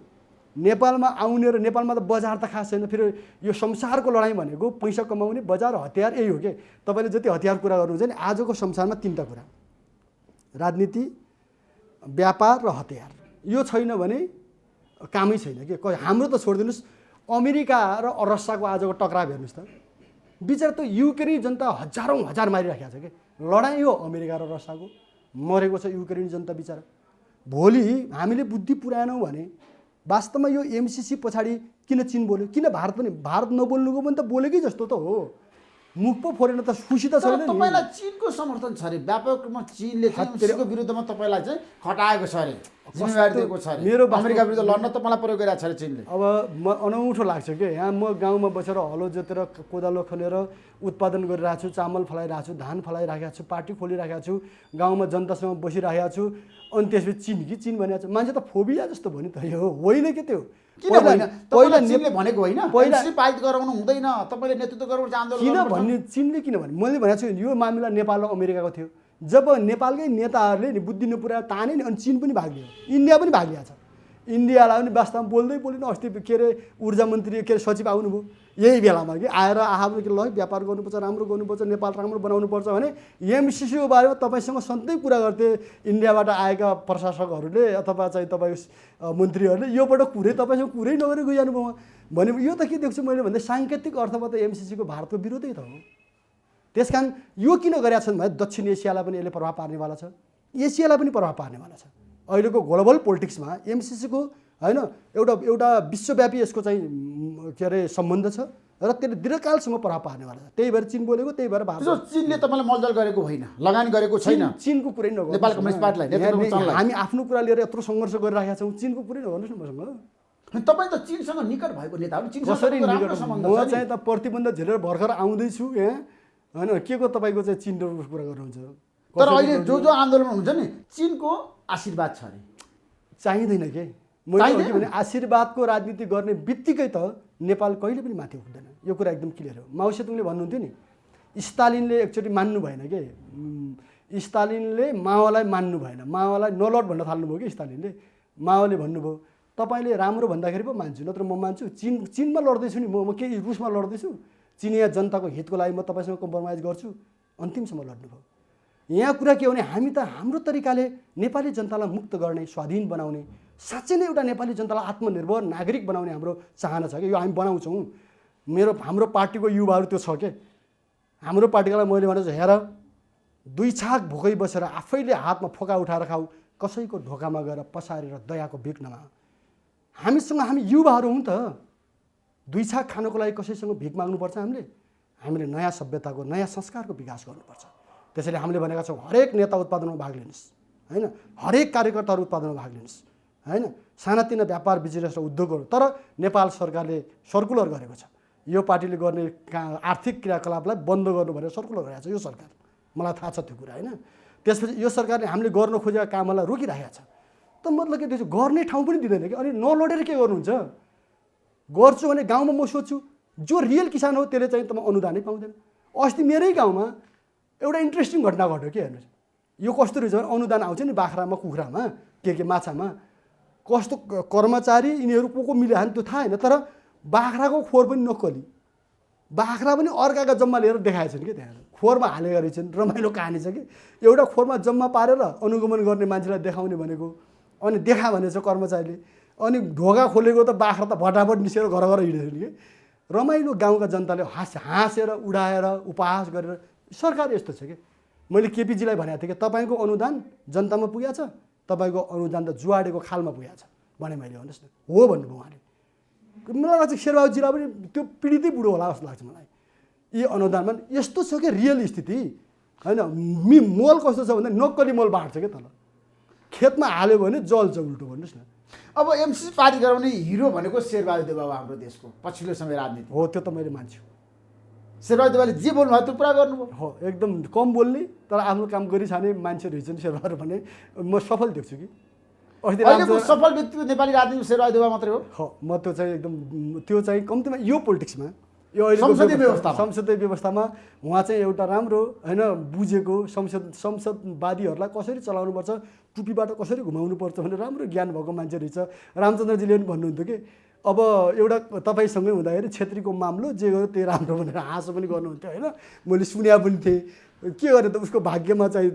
नेपालमा आउने र नेपालमा त बजार त खास छैन। फेरि यो संसारको लडाइँ भनेको पैसा कमाउने, बजार, हतियार, यही हो कि। तपाईँले जति हतियार कुरा गर्नुहुन्छ नि, आजको संसारमा तिनवटा कुरा, राजनीति, व्यापार र हतियार। यो छैन भने कामै छैन कि। हाम्रो त छोडिदिनुहोस्, अमेरिका र रसियाको आजको टक्राव हेर्नुहोस् त। बिचरा त युक्रेनी जनता हजार मारिराखेको छ कि। लडाइँ हो अमेरिका र रसियाको, मरेको छ युक्रेनी जनता बिचरा। भोलि हामीले बुद्धि पुर्याएनौँ भने वास्तवमा यो एमसिसी पछाडि किन चीन बोल्यो, किन भारत नबोल्नुको पनि त बोलेकै जस्तो त हो। मुख पो फोरेन त, खुसी त छैन नि। तपाईँलाई चीनको समर्थन छ अरे, व्यापक रूपमा चीनले एमसिसीको विरुद्धमा तपाईँलाई चाहिँ खटाएको छ अरे, जिम्मेवारी दिएको छ अरे। मेरो अमेरिका विरुद्ध लड्न त मलाई प्रयोग गरिरहेको छ अरे चीनले। अब म अनौठो लाग्छ कि यहाँ म गाउँमा बसेर हलो जोतेर कोदालो खनेर उत्पादन गरिरहेको छु, चामल फलाइरहेको छु, धान फलाइरहेको छु, पार्टी खोलिरहेको छु, गाउँमा जनतासँग बसिरहेको छु। अनि त्यसपछि चीन भनेको छ। मान्छे त फोबिया जस्तो भयो नि त। यो होइन के त्यो? पहिला चीनले भनेको होइन, पहिला पारित गराउनु हुँदैन, तपाईँले नेतृत्व गर्नुपर्छ आन्दोलन। किन भन्ने चीनले किन भने मैले भनेको छु यो मामिला नेपाल र अमेरिकाको थियो। जब नेपालकै नेताहरूले नि बुद्धि नपुर्याएर ताने नि, अनि चीन पनि भाग लियो, इन्डिया पनि भाग लिएको छ। इन्डियालाई पनि वास्तवमा बोल्दै बोलेन। अस्ति के अरे ऊर्जा मन्त्री के अरे सचिव आउनुभयो यही बेलामा कि आएर आफूले के ल व्यापार गर्नुपर्छ, राम्रो गर्नुपर्छ, नेपाल राम्रो बनाउनुपर्छ भने एमसिसीको बारेमा तपाईँसँग सधैँ कुरा गर्थे इन्डियाबाट आएका प्रशासकहरूले अथवा चाहिँ तपाईँ मन्त्रीहरूले। योबाट तपाईँसँग कुरै नगरेर गइजानुभयो भने यो त के देख्छु मैले भन्दा साङ्केतिक अर्थमा त एमसिसीको भारतको विरोधै त हो। त्यस कारण यो किन गरेका छन् भने दक्षिण एसियालाई पनि यसले प्रभाव पार्नेवाला छ, एसियालाई पनि प्रभाव पार्नेवाला छ। अहिलेको ग्लोबल पोलिटिक्समा एमसिसीको होइन एउटा विश्वव्यापी यसको चाहिँ के अरे सम्बन्ध छ र त्यसले दीर्घकालसम्म प्रभाव पार्नेवाला छ। त्यही भएर चिन बोलेको, त्यही भएर भारत। चीनले तपाईँलाई मलजल गरेको होइन, लगानी गरेको छैन। चिनको कुरै नगर्नु, नेपाल कम्युनिस्ट पार्टीलाई हामी आफ्नो कुरा लिएर यत्रो सङ्घर्ष गरिरहेका छौँ, चिनको कुरै नगर्नुहोस् न मसँग। तपाईँ त चीनसँग निकट भएको नेता हो, कसरी निकट? म चाहिँ त प्रतिबन्ध झेलेर भर्खर आउँदैछु यहाँ होइन, के को तपाईँको चाहिँ चिनको कुरा गर्नुहुन्छ? तर अहिले जो आन्दोलन हुन्छ नि चीनको आशीर्वाद छ अरे, चाहिँदैन के। मैले भने आशीर्वादको राजनीति गर्ने बित्तिकै त नेपाल कहिले पनि माथि उठ्दैन, यो कुरा एकदम क्लियर हो। माओ सेतुङले भन्नुहुन्थ्यो नि, स्टालिनले एकचोटि मान्नु भएन के, स्टालिनले माओलाई मान्नु भएन, माओलाई नलड भन्न थाल्नुभयो कि स्टालिनले। माओले भन्नुभयो तपाईँले राम्रो भन्दाखेरि पो मान्छु, नत्र म मान्छु। चिनमा लड्दैछु नि म के रुसमा लड्दैछु, चिनिया जनताको हितको लागि म तपाईँसँग कम्प्रोमाइज गर्छु, अन्तिमसम्म लड्नुभयो। यहाँ कुरा के हो भने हामी त हाम्रो तरिकाले नेपाली जनतालाई मुक्त गर्ने, स्वाधीन बनाउने, साँच्चै नै एउटा नेपाली जनतालाई आत्मनिर्भर नागरिक बनाउने हाम्रो चाहना छ कि यो हामी बनाउँछौँ। हाम्रो पार्टीको युवाहरू त्यो छ के। हाम्रो पार्टीलाई मैले भने हेर दुई छाक भोकै बसेर आफैले हातमा फोका उठाएर खाऊ, कसैको ढोकामा गएर पसारेर दयाको भिख नमाग। हामी युवाहरू हौँ त, दुई छाक खानको लागि कसैसँग भिख माग्नुपर्छ? हामीले नयाँ सभ्यताको नयाँ संस्कारको विकास गर्नुपर्छ। त्यसैले हामीले भनेका छौँ हरेक नेता उत्पादनमा भाग लिनुहोस् होइन, हरेक कार्यकर्ताहरू उत्पादनमा भाग लिनुहोस् होइन, सानातिना व्यापार बिजनेस र उद्योगहरू। तर नेपाल सरकारले सर्कुलर गरेको छ, यो पार्टीले गर्ने आर्थिक क्रियाकलापलाई बन्द गर्नु भनेर सर्कुलर गरेको छ यो सरकार, मलाई थाहा छ त्यो कुरा होइन। त्यसपछि यो सरकारले हामीले गर्न खोजेका कामलाई रोकिरहेको छ। त मतलब के त्यो गर्ने ठाउँ पनि दिँदैन कि। अनि नलडेर के गर्नुहुन्छ? गर्छु भने गाउँमा म सोध्छु जो रियल किसान हो त्यसले चाहिँ तपाईँ अनुदानै पाउँदैन। अस्ति मेरै गाउँमा एउटा इन्ट्रेस्टिङ घटना घट्यो के हेर्नुहोस्, यो कस्तो रहेछ भने अनुदान आउँछ नि बाख्रामा, कुखुरामा, के माछामा, कस्तो कर्मचारी यिनीहरू को मिले हानि त्यो थाहा होइन, तर बाख्राको खोर पनि नक्कली, बाख्रा पनि अर्काका जम्मा लिएर देखाएछन् कि त्यहाँ खोरमा हालेका रहेछन्। रमाइलो कहानी छ कि एउटा खोरमा जम्मा पारेर अनुगमन गर्ने मान्छेलाई देखाउने भनेको, अनि देखा भनेछ कर्मचारीले, अनि ढोका खोलेको त बाख्रा त भटाभट निस्केर घर हिँडेछन् कि। रमाइलो गाउँका जनताले हाँसेर उडाएर उपहास गरेर। सरकार यस्तो छ कि मैले केपीजीलाई भनेको थिएँ कि तपाईँको अनुदान जनतामा पुगेको छ, तपाईँको अनुदान त जुवाडेको खालमा पुगेको छ भने मैले भन्नुहोस् न हो भन्नुभयो उहाँले। मलाई लाग्छ शेरबहादुर जिल्ला पनि त्यो पीडितै बुढो होला जस्तो लाग्छ मलाई। यी अनुदानमा यस्तो छ कि रियल स्थिति होइन। मोल कस्तो छ भन्दा नक्कली मोल बाँड्छ क्या तल, खेतमा हाल्यो भने जल्छ उल्टो। भन्नुहोस् न। अब एमसिसी पार्टी गराउने हिरो भनेको शेरबहादुर देउवा हाम्रो देशको पछिल्लो समय राजनीति हो, त्यो त मैले मान्छु। शेरबहादुर देउवाले जे बोल्नुभयो त्यो पुरा गर्नुभयो हो, एकदम कम बोल्ने तर आफ्नो काम गरिछाने मान्छे रहेछन् शेरबहादुर भने म सफल देख्छु कि। अहिलेको सफल व्यक्ति नेपाली राजनीतिमा शेरबहादुर देउवा मात्रै हो। म त्यो चाहिँ एकदम त्यो चाहिँ कम्तीमा यो पोलिटिक्समा यो अहिले संसदीय व्यवस्थामा उहाँ चाहिँ एउटा राम्रो होइन बुझेको संसदवादीहरूलाई कसरी चलाउनुपर्छ, टुपीबाट कसरी घुमाउनुपर्छ भनेर राम्रो ज्ञान भएको मान्छे रहेछ। रामचन्द्रजीले पनि भन्नुहुन्थ्यो कि अब एउटा तपाईँसँगै हुँदाखेरि छेत्रीको मामलो जे गर्यो त्यही राम्रो भनेर हाँसो पनि गर्नुहुन्थ्यो होइन। मैले सुने पनि थिएँ। के गरे त उसको भाग्यमा चाहिँ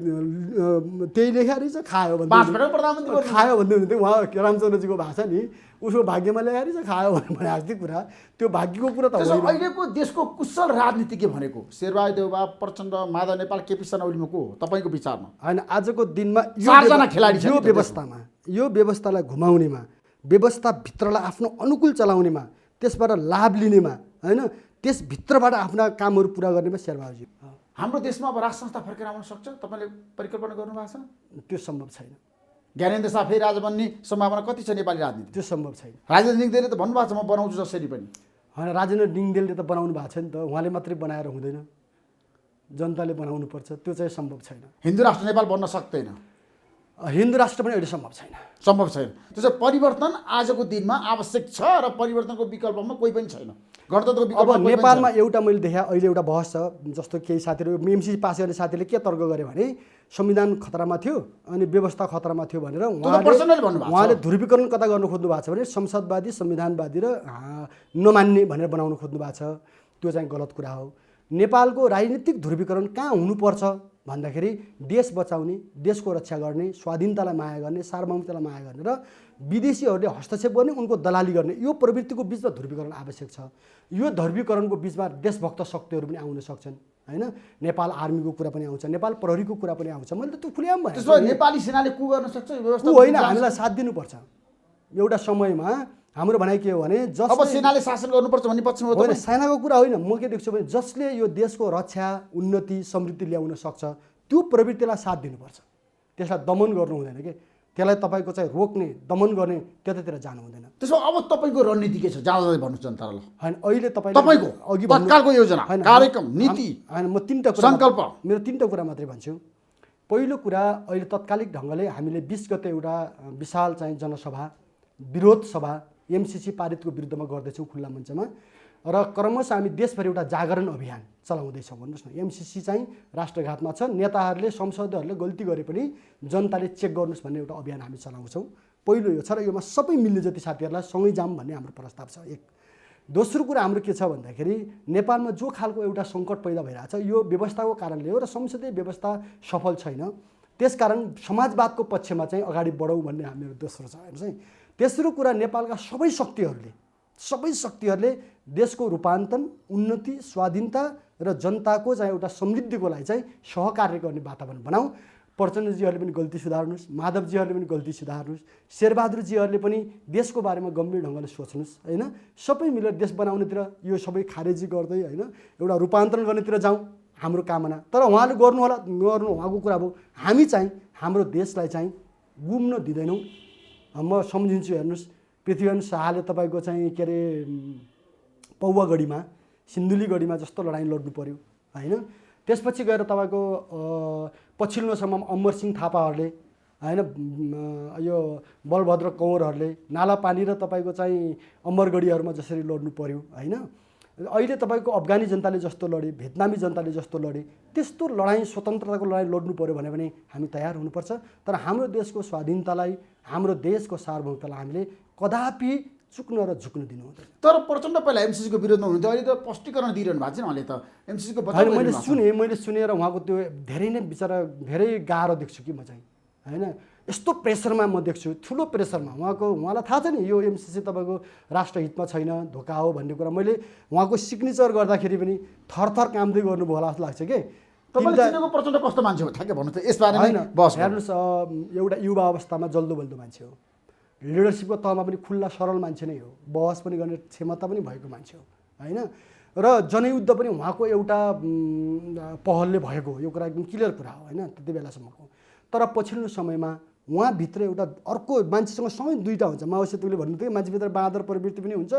त्यही लेखा रहेछ, खायो भन्दै खायो भन्दै हुनुहुन्थ्यो उहाँ रामचन्द्रजीको भाषा नि, उसको भाग्यमा लेखा रहेछ खायो भने हाँस्ने कुरा, त्यो भाग्यको कुरा त हो। अहिलेको देशको कुशल राजनीतिज्ञ भनेको शेरबहादुर देउवा, प्रचण्ड, माधव नेपाल, केपी शर्मा ओलीमा को हो तपाईँको विचारमा? होइन आजको दिनमा चारजना खेलाडी यो व्यवस्थामा, यो व्यवस्थालाई घुमाउनेमा, व्यवस्थाभित्रलाई आफ्नो अनुकूल चलाउनेमा, त्यसबाट लाभ लिनेमा होइन, त्यसभित्रबाट आफ्ना कामहरू पुरा गर्नेमा शेरबहादुरजी। हाम्रो देशमा अब राज संस्था फर्केर आउन सक्छ तपाईँले परिकल्पना गर्नुभएको छ? त्यो सम्भव छैन। ज्ञानेन्द्र साफे राजा बन्ने सम्भावना कति छ नेपाली राजनीति? त्यो सम्भव छैन। राजेन्द्र निगदेलले त भन्नुभएको छ म बनाउँछु जसरी पनि। होइन राजेन्द्र निगदेलले त बनाउनु भएको छ नि त, उहाँले मात्रै बनाएर हुँदैन, जनताले बनाउनु पर्छ, त्यो चाहिँ सम्भव छैन। हिन्दू राष्ट्र नेपाल बन्न सक्दैन, हिन्दू राष्ट्र पनि अहिले सम्भव छैन। त्यसो परिवर्तन आजको दिनमा आवश्यक छ र परिवर्तनको विकल्पमा कोही पनि छैन। गणतन्त्रको विकल्प अब नेपालमा एउटा मैले देखाएँ अहिले एउटा बहस छ, जस्तो केही साथीहरू एमसिसी पास गर्ने साथीले के तर्क गरे भने संविधान खतरामा थियो अनि व्यवस्था खतरामा थियो भनेर पर्सनली भन्नुभएको छ। उहाँले ध्रुवीकरण कता गर्नु खोज्नु भएको छ भने संसदवादी संविधानवादी र नमान्ने भनेर बनाउनु खोज्नु भएको छ। त्यो चाहिँ गलत कुरा हो। नेपालको राजनीतिक ध्रुवीकरण कहाँ हुनुपर्छ भन्दाखेरि देश बचाउने, देशको रक्षा गर्ने, स्वाधीनतालाई माया गर्ने, सार्वभौमिकतालाई माया गर्ने र विदेशीहरूले हस्तक्षेप गर्ने, उनको दलाली गर्ने, यो प्रवृत्तिको बिचमा ध्रुवीकरण आवश्यक छ। यो ध्रुवीकरणको बिचमा देशभक्त शक्तिहरू पनि आउन सक्छन् हैन। नेपाल आर्मीको कुरा पनि आउँछ, नेपाल प्रहरीको कुरा पनि आउँछ। मैले त त्यो खुलेआम भने त्यसो नेपाली सेनाले कु गर्न सक्छ यो व्यवस्था होइन, हामीलाई साथ दिनुपर्छ। एउटा समयमा हाम्रो भनाइ के हो भने अब सेनाले शासन गर्नुपर्छ भन्ने पक्षमा होइन, सेनाको कुरा होइन। म के देख्छु भने जसले यो देशको रक्षा, उन्नति, समृद्धि ल्याउन सक्छ त्यो प्रवृत्तिलाई साथ दिनुपर्छ। त्यसलाई दमन गर्नु हुँदैन के, त्यसलाई तपाईँको चाहिँ रोक्ने, दमन गर्ने त्यतातिर जानु हुँदैन। त्यसो अब तपाईँको रणनीति के छ जाँदै भन्नु जनतालाई? होइन, अहिले तपाईँको अघि तत्कालको योजना, कार्यक्रम, नीति, होइन, म तीनटा कुरा संकल्प, मेरो तीनटा कुरा मात्रै भन्छु। पहिलो कुरा, अहिले तत्कालिक ढङ्गले हामीले 20 गते एउटा विशाल चाहिँ जनसभा, विरोध सभा एमसीसी पारितको विरुद्धमा गर्दैछौँ खुल्ला मञ्चमा र क्रमशः हामी देशभरि एउटा जागरण अभियान चलाउँदैछौँ। भन्नुहोस् न, एमसीसी चाहिँ राष्ट्रघातमा छ, नेताहरूले संसदहरूले गल्ती गरे पनि जनताले चेक गर्नुहोस् भन्ने एउटा अभियान हामी चलाउँछौँ। पहिलो यो छ र योमा सबै मिल्ने जति साथीहरूलाई सँगै जाम भन्ने हाम्रो प्रस्ताव छ। एक दोस्रो कुरा हाम्रो के छ भन्दाखेरि नेपालमा जो खालको एउटा सङ्कट पैदा भइरहेछ यो व्यवस्थाको कारणले हो र संसदीय व्यवस्था सफल छैन। त्यसकारण समाजवादको पक्षमा चाहिँ अगाडि बढौँ भन्ने हाम्रो दोस्रो छ। हेर्नुहोस् है, तेस्रो कुरा, नेपालका सबै शक्तिहरूले देशको रूपान्तरण, उन्नति, स्वाधीनता र जनताको चाहिँ एउटा समृद्धिको लागि चाहिँ सहकार्य गर्ने वातावरण बनाऊ। प्रचण्डजीहरूले पनि गल्ती सुधार्नुहोस्, माधवजीहरूले पनि गल्ती सुधार्नुहोस्, शेरबहादुरजीहरूले पनि देशको बारेमा गम्भीर ढङ्गले सोच्नुहोस् हैन। सबै मिलेर देश बनाउनेतिर यो सबै खारेजी गर्दै हैन एउटा रूपान्तरण गर्नेतिर जाउँ हाम्रो कामना। तर उहाँले गर्नु होला, गर्नु उहाँको कुरा भयो। हामी चाहिँ हाम्रो देशलाई चाहिँ गुम्न दिँदैनौँ। म सम्झिन्छु, हेर्नुहोस्, पृथ्वीनारायण शाहले तपाईँको चाहिँ के अरे पौवागढीमा, सिन्धुलीगढीमा जस्तो लडाइँ लड्नु पर्यो हैन। त्यसपछि गएर तपाईँको पछिल्लो समयमा अमरसिंह थापाहरूले हैन, यो बलभद्र कौरहरूले नालापानी र तपाईँको चाहिँ अमरगढीहरूमा जसरी लड्नु पर्यो हैन। अहिले तपाईँको अफगानी जनताले जस्तो लडे, भियतनामी जनताले जस्तो लडे, त्यस्तो लडाइँ, स्वतन्त्रताको लडाइँ लड्नु पर्यो भने हामी तयार हुनुपर्छ। तर हाम्रो देशको स्वाधीनतालाई, हाम्रो देशको सार्वभौमिकतालाई हामीले कदापि चुक्न र झुक्न दिनु हुँदैन। तर प्रचण्ड पहिला एमसीसीको विरोधमा हुनुहुन्थ्यो, अहिले त स्पष्टीकरण दिइरहनु भएको छ नि। अहिले त एमसीसीको होइन, मैले सुनेर उहाँको त्यो धेरै नै बिचरा धेरै गाह्रो देख्छु कि म चाहिँ हैन। यस्तो प्रेसरमा म देख्छु, ठुलो प्रेसरमा उहाँलाई थाहा छ नि यो एमसीसी तपाईँको राष्ट्रहितमा छैन, धोका हो भन्ने कुरा। मैले उहाँको सिग्नेचर गर्दाखेरि पनि थरथर कामदै गर्नुभयो होला जस्तो लाग्छ कि। प्रचण्ड कस्तो मान्छे हो ठ्याक्कै भन्नु त यसबारेमा बस हेर्नुहोस्, एउटा युवा अवस्थामा जल्दो बल्दो मान्छे हो, लिडरसिपको तहमा पनि खुल्ला सरल मान्छे नै हो, बहस पनि गर्ने क्षमता पनि भएको मान्छे हो हैन। र जनयुद्ध पनि उहाँको एउटा पहलले भएको हो, यो कुरा एकदम क्लियर कुरा हो हैन त्यति बेलासम्मको। तर पछिल्लो समयमा उहाँभित्र एउटा अर्को मान्छेसँग सँगै दुईवटा हुन्छ। माओसेतुले भन्नुहुन्थ्यो मान्छेभित्र बाँदर प्रवृत्ति पनि हुन्छ,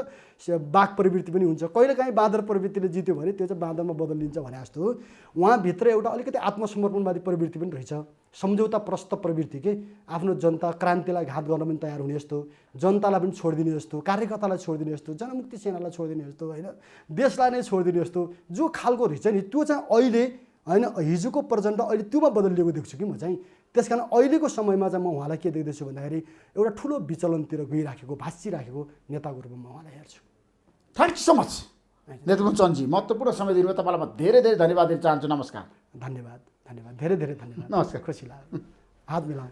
बाघ प्रवृत्ति पनि हुन्छ। कहिलेकाहीँ बाँदर प्रवृत्तिले जित्यो भने त्यो चाहिँ बाँदरमा बदलिन्छ भने जस्तो हो। उहाँभित्र एउटा अलिकति आत्मसमर्पणवादी प्रवृत्ति पनि रहेछ, सम्झौता प्रस्त प्रवृत्ति के, आफ्नो जनता क्रान्तिलाई घात गर्न पनि तयार हुने जस्तो, जनतालाई पनि छोडिदिने जस्तो, कार्यकर्तालाई छोडिदिने जस्तो, जनमुक्ति सेनालाई छोडिदिने जस्तो होइन, देशलाई नै छोडिदिने जस्तो जो खालको रहेछ नि त्यो चाहिँ अहिले होइन, हिजोको प्रचण्ड अहिले त्योमा बदलिएको देख्छु कि म चाहिँ। त्यस कारण अहिलेको समयमा चाहिँ म उहाँलाई के देख्दैछु भन्दाखेरि एउटा ठुलो विचलनतिर गइराखेको, भाँचिराखेको नेताको रूपमा म उहाँलाई हेर्छु। थ्याङ्क यू सो मच नेतृत्व चन्दजी, महत्त्वपूर्ण समय दिनुभयो। तपाईँलाई म धेरै धेरै धन्यवाद दिन चाहन्छु। नमस्कार। धन्यवाद, धेरै धेरै धन्यवाद। नमस्कार। खुसी लाग्यो, हात मिलाउँ।